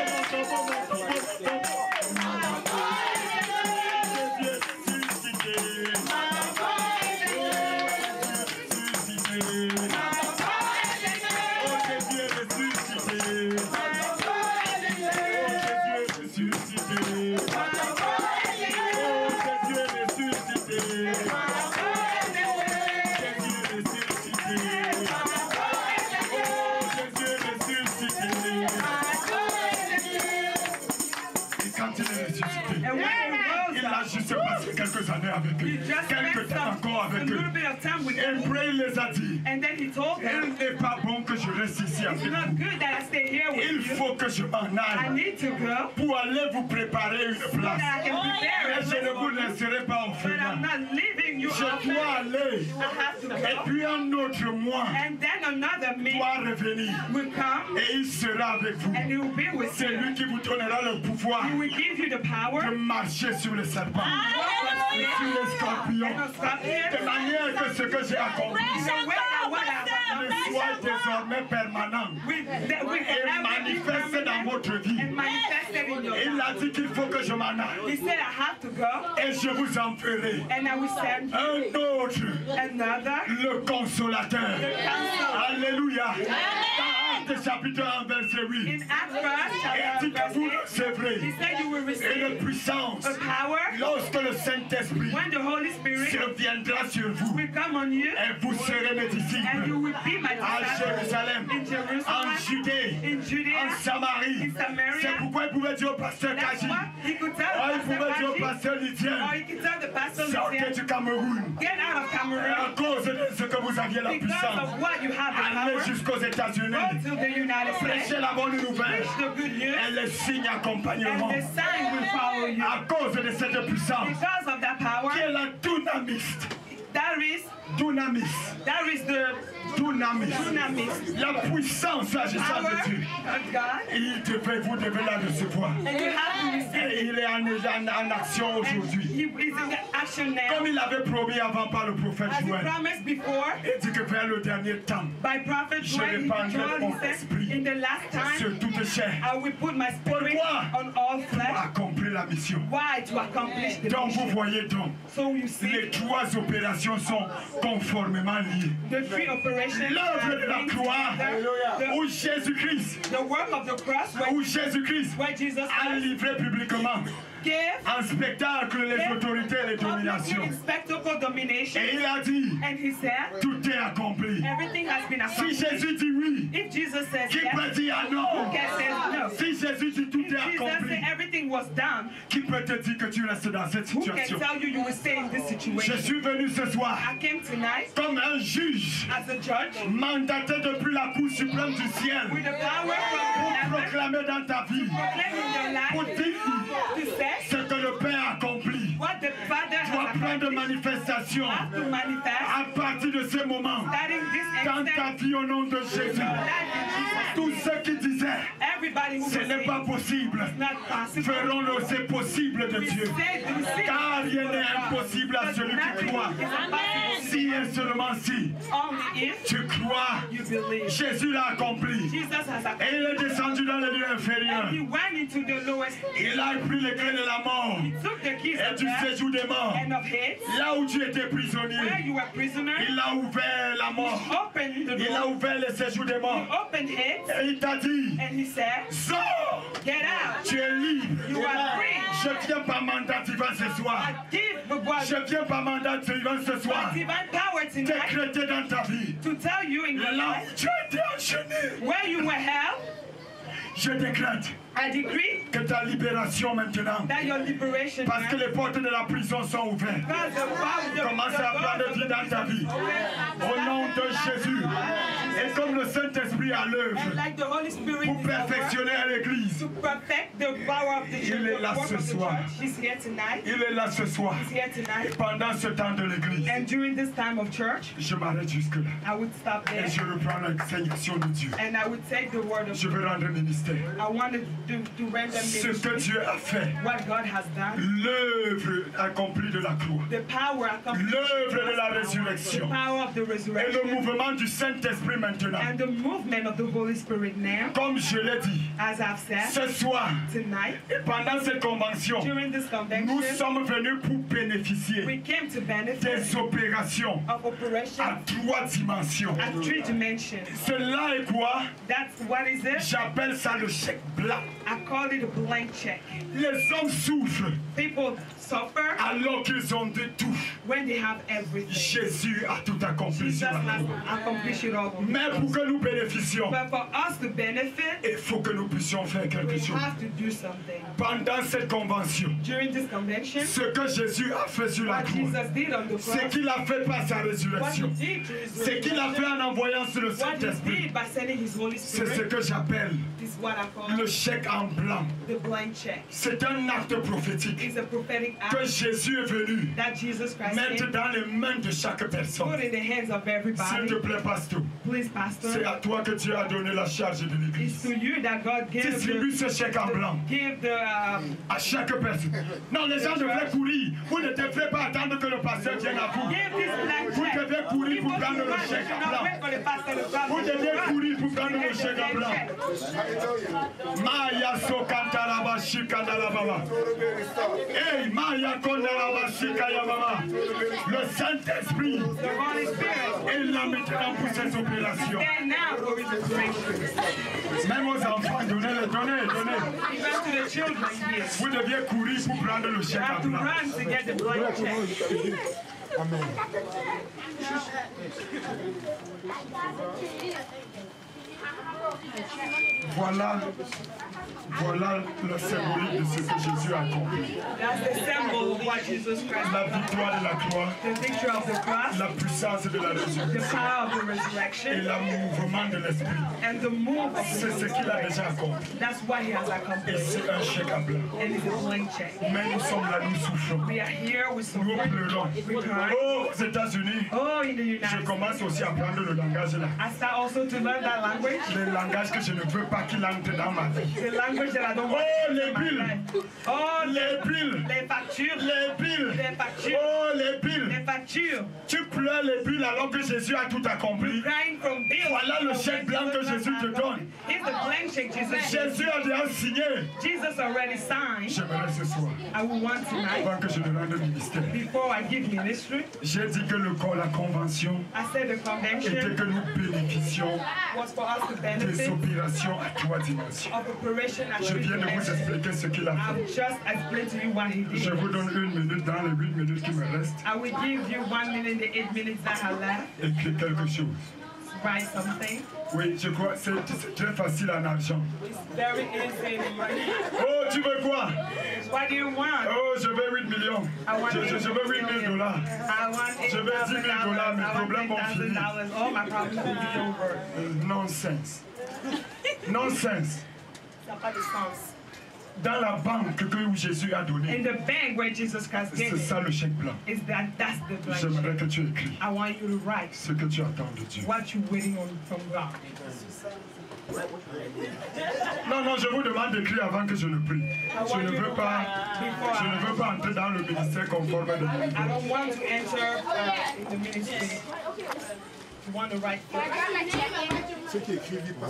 Quelques années avec eux, quelques temps encore avec eux. Et puis il les a dit, il n'est pas bon que je reste ici avec vous. Il faut que je m'en aille pour aller vous préparer une place. Mais je ne vous laisserai pas en finale. Je dois aller. Et puis un autre moi doit revenir. Et il sera avec vous. C'est lui qui vous donnera le pouvoir de marcher sur les serpents, sur les scorpions, de manière que ce que j'ai accompli ne soit désormais permanent et manifeste dans votre vie. Il a dit qu'il faut que je m'en aille. Et je vous en ferai un autre, le consolateur. Alléluia. Chapitre 1, verset 8. Il dit que vous recevrez une puissance lorsque le Saint-Esprit se viendra sur vous, et vous serez mes disciples à Jérusalem, en Judée, en Samarie. C'est pourquoi il pouvait dire au pasteur Kaji, il pouvait dire au pasteur Lydienne, sortez du Cameroun. À cause de ce que vous aviez la puissance, allez jusqu'aux États-Unis. Prêchez la bonne nouvelle et les signes accompagneront. À cause de cette puissance qui est la dynamiste. La puissance agissante de Dieu. Vous devez la recevoir. Et il est en action aujourd'hui. Comme il avait promis avant par le prophète Joël. Il dit que vers le dernier temps, je répandrai mon esprit sur toute chair. Pourquoi? Pour accomplir accomplir la mission. Why? To accomplish the Donc vous mission. voyez donc, So you see, les trois opérations sont conformément liées. the three operations L'œuvre de la are linked croix, together. où Jésus-Christ, The work of the cross, où Jésus-Christ where Jesus a livré publiquement gave en spectacle les autorités et les dominations. publicly spectacle domination, Et il a dit, and he said, tout est accompli. everything has been Si accomplished. Jésus dit oui, If Jesus says qui yes, peut dire ah who non? can say no? Si Jésus dit tout If est Jesus accompli, said everything was done, qui peut te dire que tu restes dans cette who can situation? tell you you will stay in this Je situation? suis venu ce soir I came tonight comme un juge as a judge mandaté depuis la Cour suprême du ciel with the power from pour heaven, proclamer dans ta vie, proclaiming your pour life dire to say ce que le Père a accompli. what the Father Doit has prendre accomplished manifestation has to manifest, à partir de ce moment starting this dans ta instant, vie au nom de Jésus. life in Jesus' Tous name. ceux qui disaient Everybody who ce will n'est say pas possible it's not possible, feront le c'est possible de we Dieu. say we see Car rien n'est impossible à celui qui croit. is impossible. Si et seulement si Only if tu crois, you believe. Jésus l'a accompli. Jesus has Et accomplished. il est descendu dans les lieux inférieurs. He went into the lowest. Il a pris les clés de la mort He took the keys et of du death séjour des morts. and of Hades, Là où tu étais where prisonnier, you were prisoner. il a ouvert la mort. Opened the Il a door. ouvert le séjour des morts. Opened Hades, Et il t'a dit, and he said, sors, "Get out. tu es libre. You are free." Je viens par mandat divin ce soir. I give the word, Je viens par mandat divin ce soir. my divine power tonight Décréter dans ta vie. to tell you in your Là life où tu as été enchaîné. where you were held. Je décrète I decree que ta libération maintenant. that your liberation Parce que now, les portes de la prison sont ouvertes. because the Commence à prendre vie dans ta vie. Au nom de Jésus. Et comme le Saint-Esprit à l'œuvre and like the Holy Spirit pour is at work perfectionner l'église. to perfect the power of the church, Il est the là work ce of the soir. church. He's here tonight. Il est là ce soir. He's here Et tonight. pendant ce temps de l'église, And during this time of church, je m'arrête jusque-là. I would stop there Et je reprends l'excitation de Dieu. and I would take the word of Je veux rendre ministère. I wanted to render Ce que ministry, Dieu a fait, what God has done, l'œuvre accomplie de la croix, the power accomplished, l'œuvre de la the résurrection power of the et le resurrection, mouvement du Saint-Esprit maintenant. and the movement of the Holy Spirit now, Comme je l'ai dit, as I've said, ce soir tonight, et pendant cette convention, during this nous convention, sommes venus pour bénéficier we came to benefit des opérations of operation à 3 dimensions. at 3 dimensions. Cela est quoi? That's what is it? J'appelle ça le chèque blanc. I call it a blank check. Les hommes souffrent People suffer alors qu'ils ont de tout. when they have everything. Jésus a tout accompli Jesus sur la has croix. accomplished it all. Mais pour que nous bénéficions, But for us to benefit, il faut que nous puissions faire quelque we chose. have to do something. Pendant cette convention, During this convention, ce que Jésus a fait sur la what croix, Jesus did on the ce cross, qu'il a fait par sa what he résurrection, did through his ce qu'il a fait resurrection, en envoyant sur le what he Saint-Esprit, did by sending his Holy c'est ce Spirit, que j'appelle is what I call le chèque en blanc. the blank check. C'est un acte prophétique It's a prophetic que act Jésus est venu that Jesus Christ mettre came, dans les mains de chaque personne. put in the hands of S'il everybody. te plaît, pasteur, Please, c'est Pastor, à toi que Dieu a donné la charge de it's l'église. to you that God gave Distribue ce chèque en blanc give the à chaque personne. Non, les gens devraient courir. Vous ne devrez pas attendre que le pasteur vienne à vous. give this blank Vous check. devez courir People pour prendre should le run. They chèque should en not blanc. wait for the pastor to come. Vous They should devez run courir pour to prendre le get the chèque en blank blanc. check. Maya Sokantaraba Shikandalababa. Hey, Maya Kondalaba Shikayababa. Le Saint-Esprit The Holy Spirit est là maintenant pour ces opérations. stand now for his operation. Même aux enfants, donnez-le, donnez. Even to the children here. Vous deviez courir pour prendre le You chèque have en to blanc. run to get the blank check. Voilà le symbolique de ce que Jésus a accompli. That's the symbol of what Jesus Christ La has done. victoire de la croix, The victory of the cross, la puissance de la the résurrection power of the et resurrection, le mouvement de l'esprit. and the move of C'est the ce qu'il a déjà accompli. That's what he has Et accomplished. c'est un chèque en blanc. And it's a blank check. Mais nous sommes là, nous souffrons. We are here with some Nous pleurons. we cry. Oh, aux États-Unis, Oh, in the je United States. commence aussi à apprendre le langage là. I start also to learn that language. Le langage que je ne veux pas qu'il entre dans ma vie. The language that I don't want Oh, in les my billes. life. Oh, Les piles. les factures. Les piles. Les factures. Oh, les piles. Les statue. Tu pleures les bulles alors que Jésus a tout accompli. Crying from bills. Voilà le chèque blanc que Jésus te donne. Here's the blank check Jesus. Jésus a déjà signé. Jesus already signed. J'aimerais ce soir, I will want tonight. avant que je ne rende ministère, Before I give ministry, j'ai dit que la convention I said the était convention que nous bénéficions was for us to des benefit opérations à 3 dimensions. of operation at Je viens de vous dimensions. expliquer ce qu'il a fait. I've just explained to you what he Je did. vous donne 1 minute dans les 8 minutes qui me restent. I will give you 1 minute in the 8 minutes that I left. Écris quelque chose. Write something. Oui, je crois que c'est très facile en argent. It's very easy in money. Oh, tu veux quoi? What do you want? Oh, je veux 8 millions. I want Je veux 8 000 dollars. I want Je veux 10 000 dollars, mes $8,000. I problèmes want vont finir. $10,000. All my problems will be over. Nonsense. Nonsense. Ça n'a pas de sens. Dans la banque que Jésus a In donnée, the bank where Jesus Christ c'est gave it, ça le chèque blanc. that's the blank J'aimerais check. que tu écris I want you to write ce que tu attends de Dieu. what you're waiting on from God. Non, non, je vous demande d'écrire avant que je ne prie. Je ne veux pas entrer dans le ministère conforme de Dieu. I don't want to enter in the ministry. You want to write Ceux qui écrivent, ils passent.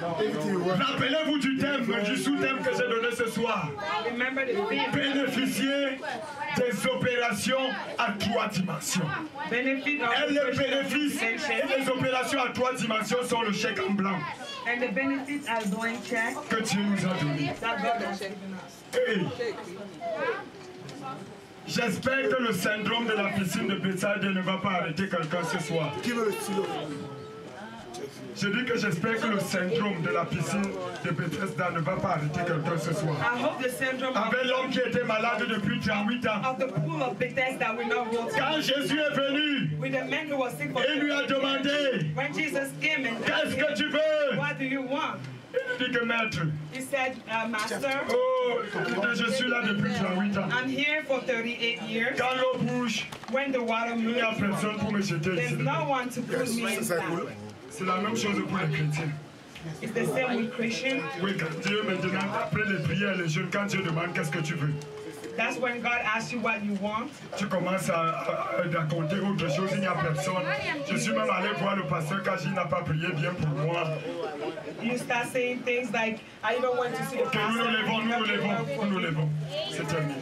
Rappelez-vous du thème, du sous-thème que j'ai donné ce soir. Remember the theme. Bénéficier des opérations à 3 dimensions. Benefit of Et les bénéfices oppression. et les opérations à 3 dimensions sont le chèque en blanc And the benefits are blank check que Dieu nous a donné. that God has given us. Hey. J'espère que le syndrome de la piscine de Bethsaida ne va pas arrêter quelqu'un ce soir. Qui veut le stylo? Je dis que j'espère que le syndrome de la piscine de Bethesda ne va pas arrêter quelqu'un ce soir. I hope the syndrome Avec l'homme qui était malade depuis 38 ans. of the pool of Bethesda will not go Quand Jésus est venu, with the man who was sick for il lui a demandé, when Jesus came and qu'est-ce que asked tu him, veux? what do you want? Il dit que maître, He said, Master, oh, je suis là depuis 38 ans. I'm here for 38 years. Quand l'eau bouge, When the water il n'y a moves, personne pour me jeter there's ici. no one to put me inside. C'est la même chose pour les chrétiens. It's the same with Christians. Oui, quand Dieu maintenant, après les prières, les jeûnes, quand Dieu demande qu'est-ce que tu veux, That's when God asks you what you want. tu commences à raconter autre chose, il n'y a personne. Je suis même allé voir le pasteur quand il n'a pas prié bien pour moi. You start saying things like, I even went to see the Que nous pastor. nous levons, nous nous levons, nous nous levons. C'est terminé.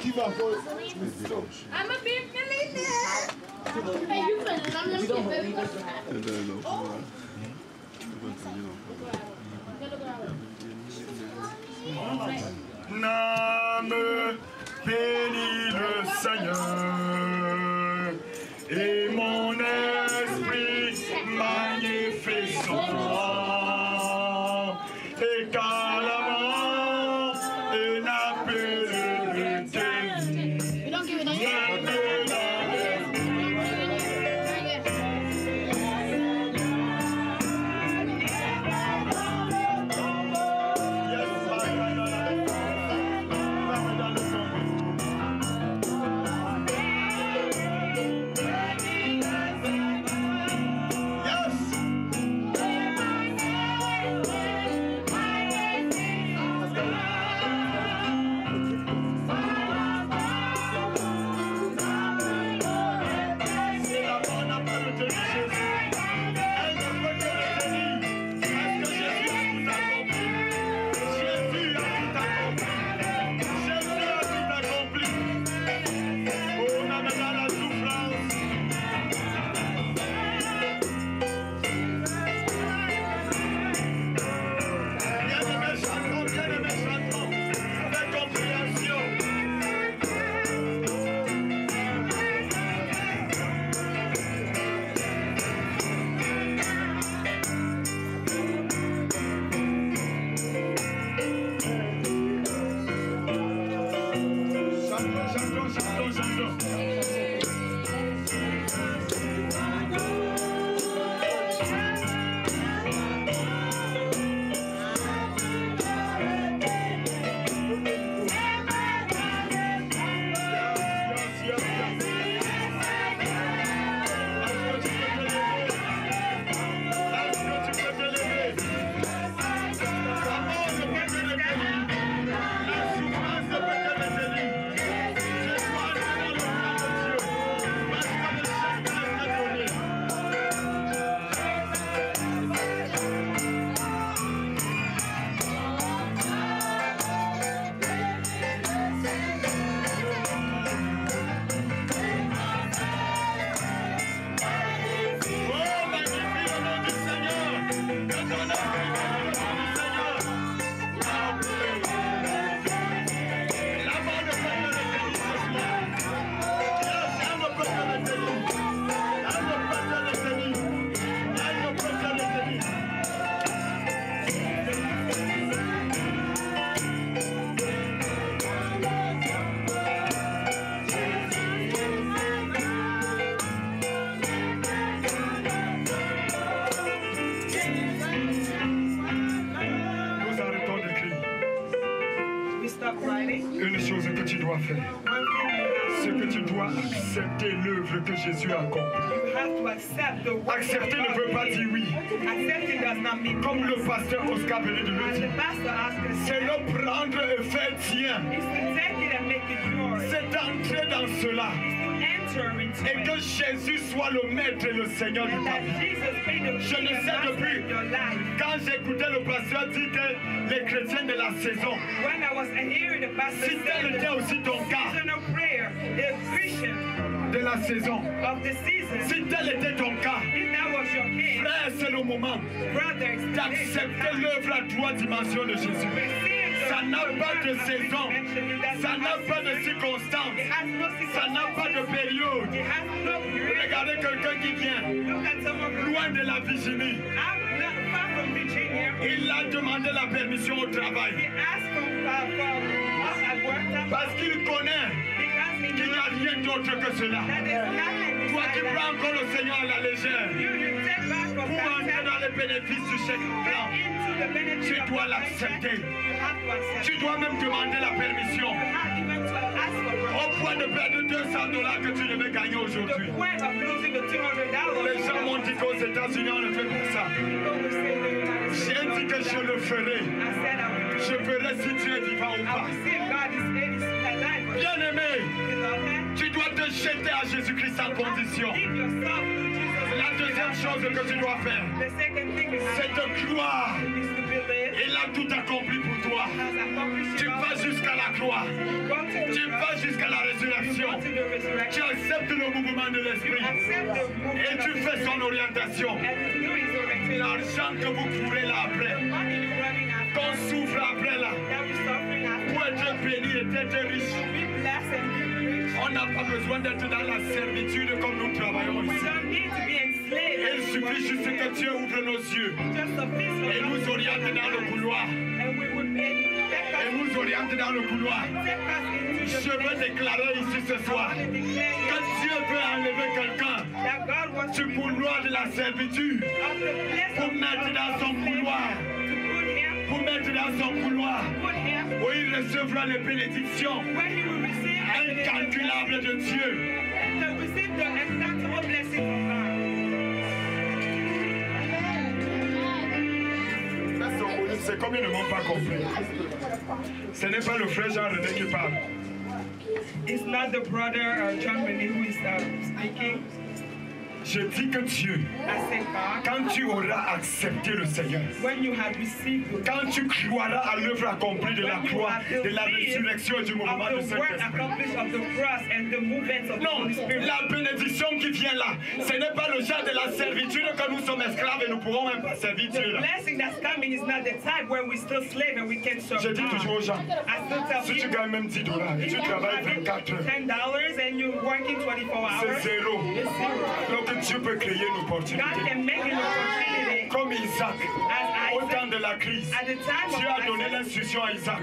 Qui va encore? I'm a big millionaire. Hey, you put it on the shit, baby. N'âme, bénis le Seigneur, et mon esprit magnifie son nom, et calamment, et n'appelle le Dieu. We don't give it a shit. accepter l'œuvre que Jésus a accomplie. Accepter ne veut pas dire oui. Comme le pasteur Oscar venait de le dire. C'est le prendre et faire tien. C'est entrer dans cela. Et que Jésus soit le maître et le Seigneur de ta vie. Je ne sais depuis quand j'écoutais le pasteur dire que les chrétiens de la saison, si tel était aussi ton cas, de la saison, si tel était ton cas, frère, c'est le moment d'accepter l'œuvre à 3 dimensions de Jésus. Ça n'a pas de saison, ça n'a pas de circonstance, ça n'a pas de période. Regardez quelqu'un qui vient loin de la Virginie. Il a demandé la permission au travail parce qu'il connaît qu'il n'y a rien d'autre que cela. Toi qui prends encore le Seigneur à la légère pour entrer dans les bénéfices du chèque blanc, tu dois l'accepter. Tu dois même demander la permission au point de perdre $200 que tu devais gagner aujourd'hui. Les gens m'ont dit qu'aux États-Unis on ne fait pas ça. J'ai dit que je le ferai. Je verrai si tu es vivant ou pas. Bien-aimé, tu dois te jeter à Jésus-Christ sans condition. La deuxième chose que tu dois faire, c'est de croire. Il a tout accompli pour toi. Tu vas jusqu'à la croix. Tu vas jusqu'à la résurrection. Tu acceptes le mouvement de l'esprit. Et tu fais son orientation. L'argent que vous courez là après, qu'on souffre après là, pour être béni et être riche. On n'a pas besoin d'être dans la servitude comme nous travaillons ici. Il suffit juste que Dieu ouvre nos yeux et nous oriente dans le couloir. Et nous oriente dans le couloir. Je veux déclarer ici ce soir que Dieu veut enlever quelqu'un du couloir de la servitude pour mettre dans son couloir. Pour mettre dans son couloir où il recevra les bénédictions incalculables de Dieu. C'est comme ils ne m'ont pas compris. Ce n'est pas le frère Jean-René qui parle. It's not the brother John René who is speaking. Je dis que Dieu, quand tu auras accepté le Seigneur, quand tu croiras à l'œuvre accomplie de la croix, de la résurrection et du mouvement de Saint-Esprit. Non, la bénédiction qui vient là, ce n'est pas le genre de la servitude que nous sommes esclaves et nous ne pourrons même pas servir Dieu là. Je dis toujours aux gens, si tu gagnes même $10 et tu travailles 24 heures, c'est zéro. Donc Dieu peut créer une opportunité. Comme Isaac, au temps de la crise, Dieu a donné l'instruction à Isaac.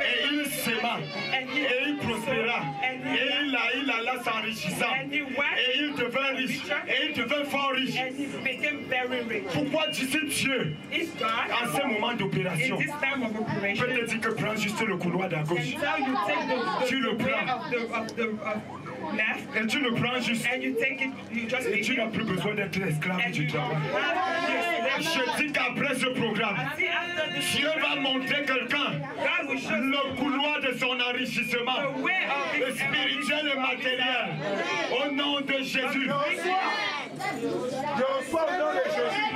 Et il s'aima, et il prospéra, et il alla s'enrichissant, et il devint riche, et il devint fort riche. Pourquoi d'ici Dieu, en ce moment d'opération, peut te dire que prends juste le couloir d'à gauche. Tu le prends. Et tu le prends juste. Et tu n'as plus besoin d'être esclave du travail. Je dis qu'après ce programme, Dieu va montrer quelqu'un le couloir de son enrichissement spirituel et matériel. Au nom de Jésus. Je reçois au nom de Jésus.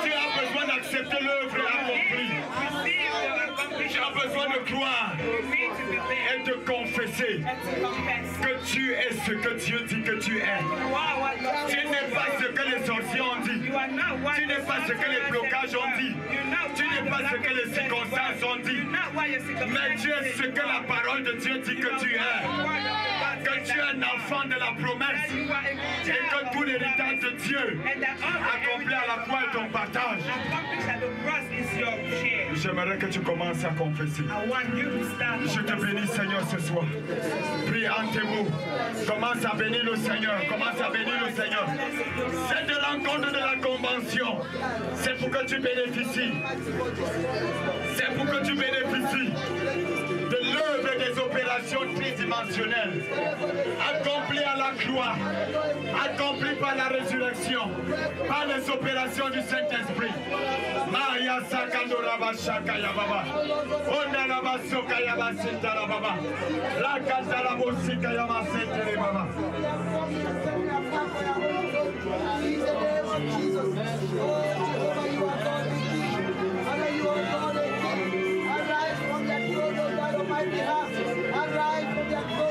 Tu as besoin d'accepter l'œuvre accomplie. Tu as besoin de croire et de confesser que tu es ce que Dieu dit que tu es. Tu n'es pas ce que les sorciers ont dit. Tu n'es pas ce que les blocages ont dit. Tu n'es pas ce que les circonstances ont dit. Mais tu es ce que la parole de Dieu dit que tu es. Que tu es un enfant de la promesse. Et que tout l'héritage de Dieu accompli à la croix est ton partage. J'aimerais que tu commences à confesser. Je te bénis, Seigneur, ce soir. Prie en tes mots. Commence à bénir le Seigneur. Commence à bénir le Seigneur. Cette rencontre de la convention, c'est pour que tu bénéficies. C'est pour que tu bénéficies de l'œuvre des opérations tridimensionnelles accomplies à la croix, accomplies par la résurrection, par les opérations du Saint-Esprit. Maya Sakandoraba Shakaya Baba, Ondaraba Sokaya Sentara Baba, La Kantara Bosikaya Sentere Baba.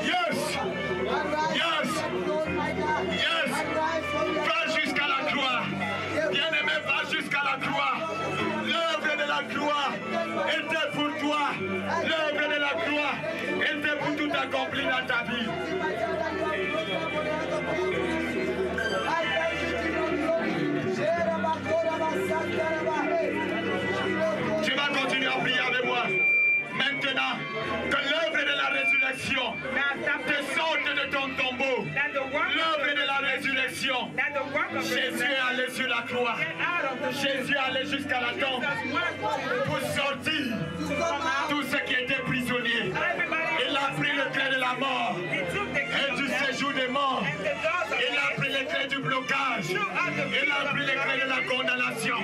Yes! Yes! Yes! Va jusqu'à la croix. Bien-aimé, va jusqu'à la croix. L'œuvre de la croix était pour toi. L'œuvre de la croix était pour tout accompli dans ta vie. Tu vas continuer à prier avec moi. Maintenant, que l'œuvre de la résurrection te sorte de ton tombeau. L'œuvre de la résurrection. Jésus est allé sur la croix. Jésus est allé jusqu'à la tombe pour sortir tout ce qui était prisonnier. Il a pris le clé de la mort et du séjour des morts. Il a pris les clés du blocage. Il a pris les clés de la condamnation.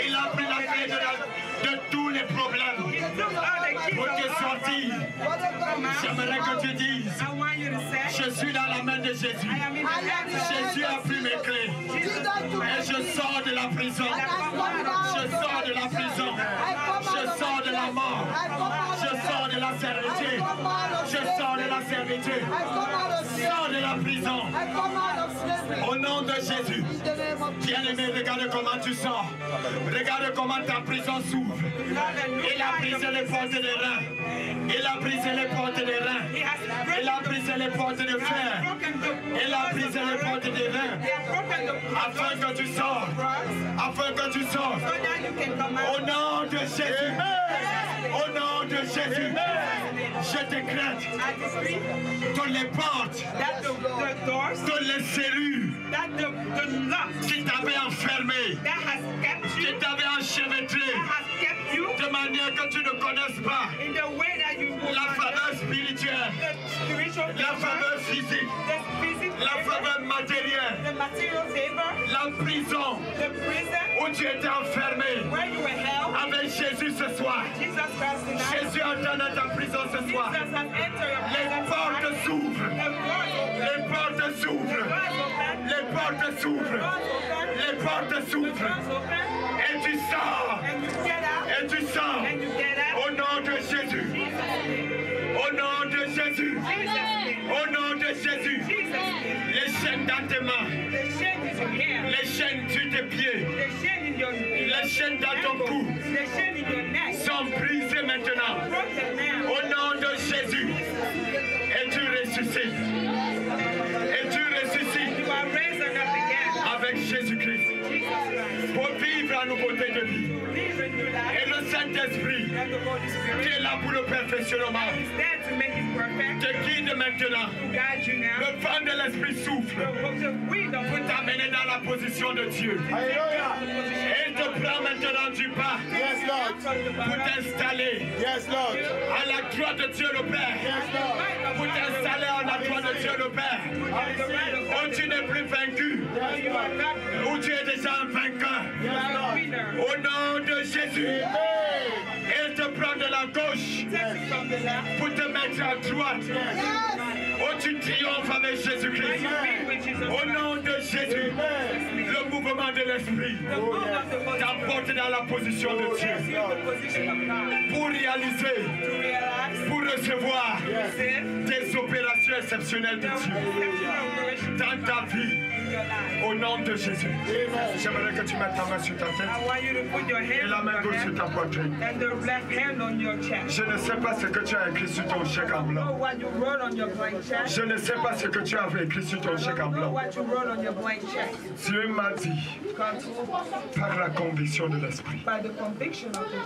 Il a pris la clé de tous les problèmes. Pour te sortir, j'aimerais que tu dises, je suis dans la main de Jésus. Jésus a pris mes clés. Et je sors de la prison. Je sors de la prison. Je sors de la mort. Je sors de la servitude. Je sors de la servitude. Je sors de la prison. Au nom de Jésus. Bien-aimé, regarde comment tu sors. Regarde comment ta prison s'ouvre. Il a brisé les portes des reins. Il a brisé les portes des reins. Il a brisé les portes de fer. Il a brisé les portes des reins. Afin que tu sors. Afin que tu sors. Au nom de Jésus. Au nom de Jésus. Je décrète que les portes, que les serrures qui t'avaient enfermé, qui t'avaient enchevêtré, de manière que tu ne connaisses pas la faveur spirituelle, la faveur physique, la faveur matérielle, la prison où tu étais enfermé. Avec Jésus ce soir, Jésus entend dans ta prison ce soir. Les portes s'ouvrent. Les portes s'ouvrent. Les portes s'ouvrent. Les portes s'ouvrent. Et tu sors. Et tu sors. Au nom de Jésus. Au nom de Jésus. Au nom de Jésus. Les chaînes dans tes mains. Les chaînes sur tes pieds. Les chaînes dans ton cou sont brisées maintenant. Au nom de Jésus. Et tu ressuscites. Et tu ressuscites avec Jésus-Christ. Pour vivre à nos côtés de vie. Et le Saint-Esprit qui est là pour le perfectionnement te guide maintenant. Le vent de l'Esprit souffle pour t'amener dans la position de Dieu. Et il te prend maintenant du pas pour t'installer à la droite de Dieu le Père. Pour t'installer à la droite de Dieu le Père. Où tu n'es plus vaincu. Où tu es déjà un vainqueur. Au nom de Jésus. Il te prend de la gauche pour te mettre à droite. Où tu triomphes avec Jésus-Christ. Au nom de Jésus, le mouvement de l'Esprit t'apporte dans la position de Dieu. Pour réaliser, pour recevoir des opérations exceptionnelles de Dieu dans ta vie. Au nom de Jésus. J'aimerais que tu mettes ta main sur ta tête et la main gauche sur ta poitrine. Je ne sais pas ce que tu as écrit sur ton chèque en blanc. Je ne sais pas ce que tu avais écrit sur ton chèque en blanc. Dieu m'a dit, par la conviction de l'Esprit,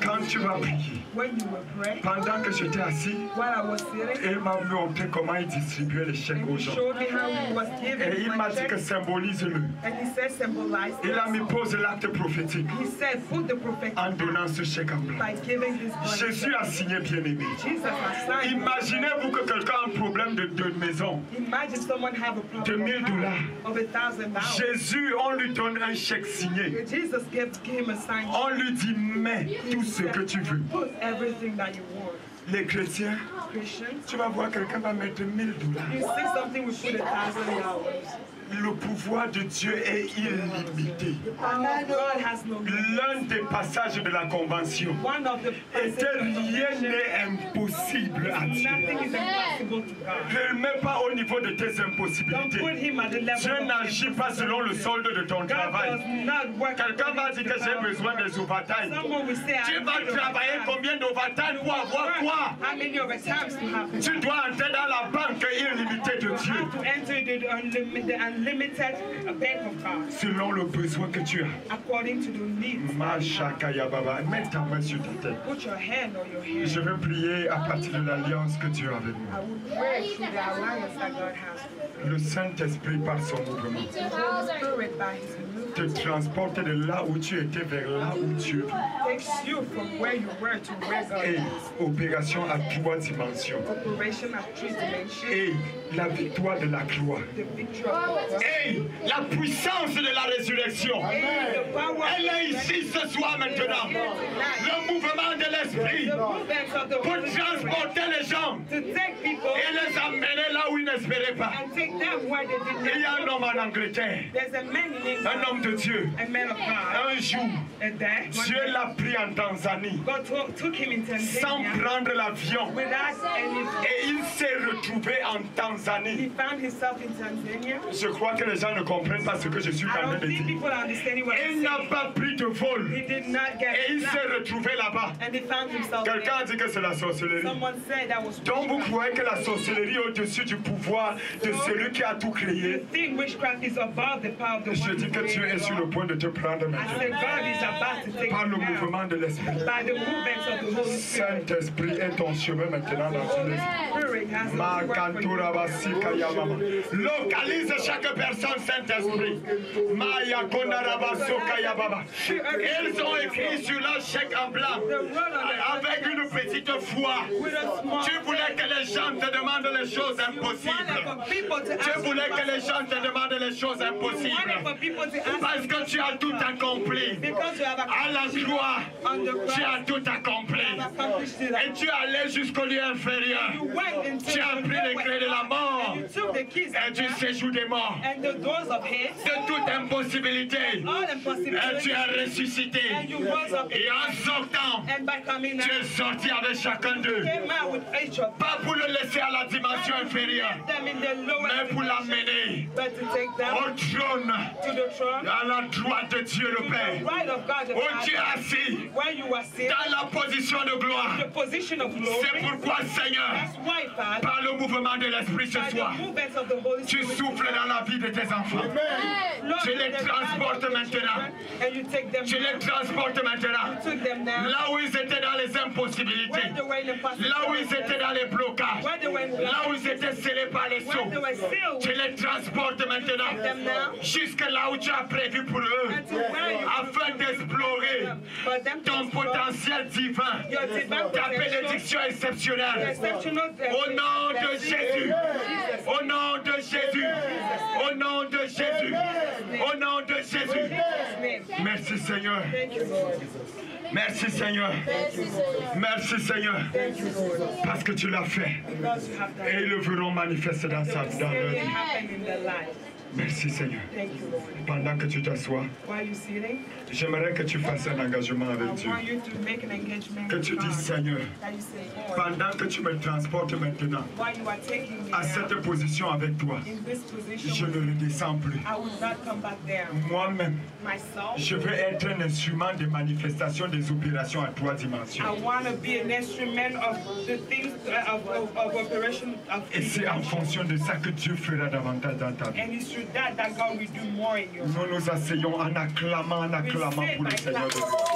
quand tu vas prier, pendant que j'étais assis, il m'a montré comment il distribuait les chèques aux gens. Et il m'a dit que symboliquement, Symbolise-le. And he said, symbolize Il a mis this. pause l'acte prophétique He said, put the prophetic en donnant ce chèque en blanc. by giving this blood. Jésus a signé, bien-aimé. Jesus has signed. Imaginez-vous que quelqu'un a un problème de maison. Imagine someone have a De problem $1000. of $1,000. Jésus, on lui donne un chèque signé. Jesus gave him a sign. On lui dit, mets tout ce que tu veux. Put everything that you want. Les chrétiens, Christians, tu vas voir quelqu'un va mettre $1000. you see something, we put $1,000. Le pouvoir de Dieu est illimité. God has no limit. L'un des passages de la convention One of the était rien n'est impossible à Dieu. nothing is impossible to God. Ne le mets pas au niveau de tes Don't impossibilités. put him at the level Dieu of n'agit pas selon le solde de ton God does travail. not work. Quelqu'un m'a dit que j'ai besoin des overtime. Someone will say, Tu vas travailler combien d'overtime pour avoir quoi? How many overtimes to have? Tu dois entrer dans la banque illimitée de Dieu. To enter the unlimited bank of God Selon le besoin que tu as. according to the needs. Mashakaya Baba, mets ta main sur ta tête. Put your hand on your head. Je vais prier à partir de l'alliance que Dieu a avec I nous. will pray through the alliance that God has with Le Saint-Esprit par son mouvement you. The Holy Spirit by His movement te transporte de là où tu étais vers là où Dieu takes you from where you were to where God est. is. Opération à 3 dimensions. Operation at 3 dimensions. Et la victoire de la croix. The victory of the cross. Et la puissance de la résurrection. The power Elle est ici ce soir maintenant. Le mouvement de l'Esprit the movements of the pour Holy Spirit transporter les gens to take people et les amener là où ils n'espéraient pas. and take them where they did Il y a not un go. homme en Angleterre, There's a man in un homme de Dieu. a man of God, Un jour, and that Dieu l'a pris en Tanzanie God took him in sans Tanzania prendre l'avion. without any. Et il s'est retrouvé en He Tanzanie. found himself in Tanzania. Je crois que les gens ne comprennent pas ce que je suis I en train don't de think dire. people are understanding what Il I'm n'a saying. pas pris de vol. He did not get Et il s'est black, retrouvé là-bas. and he found himself Quelqu'un a there. dit que c'est la sorcellerie. Someone said that was Donc vous witchcraft. croyez que la sorcellerie est au-dessus du pouvoir de celui qui a tout créé? You think witchcraft is above the power of the Je one dis who que Dieu created est sur it le all. point de te prendre I maintenant. said God is about to take Par le you down mouvement de l'Esprit. by the movements of the Holy Spirit. Saint-Esprit est ton chemin maintenant dans ton esprit. Spirit has to work for you. Localise chaque personne, Saint-Esprit. Maya Konarabasoka Yababa. Ils ont écrit sur leur chèque en blanc avec une petite foi. With a small Tu voulais que les gens te demandent les choses impossibles. Tu voulais que les gens te demandent les choses impossibles. Parce que tu as tout accompli. because you have À la croix, on the tu cross, as tout accompli. accomplished it. Et tu es allé jusqu'au lieu inférieur. You went into Tu as the pris les clés de la mort and you took the keys et du séjour des morts. and the doors of hate, De toute impossibilité. all Et impossibilities, tu es ressuscité. and you rose up Et en sortant, and by coming tu out, es sorti avec chacun d'eux. came out with each of them. Pas pour le laisser à la dimension inférieure, Them in the mais lowest pour dimension, l'amener but to take them au trône, to the throne, à la droite de Dieu le to the Père. right of God the Où tu es Father, assis where you are sitting, dans la position de gloire. the position of C'est glory. pourquoi, Seigneur, That's why, Father, par le mouvement de l'Esprit ce by the soir, movements of the Holy tu Spirit, souffles dans la vie de tes enfants. Lord, Tu les the transportes lives of the maintenant. children, and you take them Tu les transportes maintenant. took them down Là où ils étaient dans les impossibilités. where they were in the Là où ils étaient dans les blocages. where they were in Là où ils étaient scellés par les where they sceaux. were still Tu les transportes maintenant. them now Jusque là où tu as prévu pour eux. and to where you Afin d'explorer for them to ton explore potentiel divin. your divine Ta potential, bénédiction exceptionnelle. exceptional Au nom de Jésus. Au nom de Jésus. Au nom de Jésus. Au nom de Jésus. name. Merci Seigneur. Thank you, Lord. Merci Seigneur. Merci Seigneur. Thank you, Lord. Parce que tu l'as fait. Because you have done Et it. ils le verront manifester dans They sa will dans see leur it vie. happen in their life. Merci Seigneur. Thank you, Lord. Pendant que tu t'assois, While you're sitting, j'aimerais que tu fasses un engagement I avec Dieu. want you to make an engagement Que with tu God. dises Seigneur, That you say, Lord, pendant que tu me transportes maintenant while you are taking me à cette down position avec toi, in this je position, ne redescends plus. I will not come back there. Moi-même, Myself, je veux être un instrument de manifestation des opérations à 3 dimensions. I want to be an instrument of the things of operation of Et c'est en fonction de ça que Dieu fera davantage dans ta vie. and it's through that God will do more in you. Nous nous asseyons en acclamant We sit pour le by Seigneur de clapping gloire.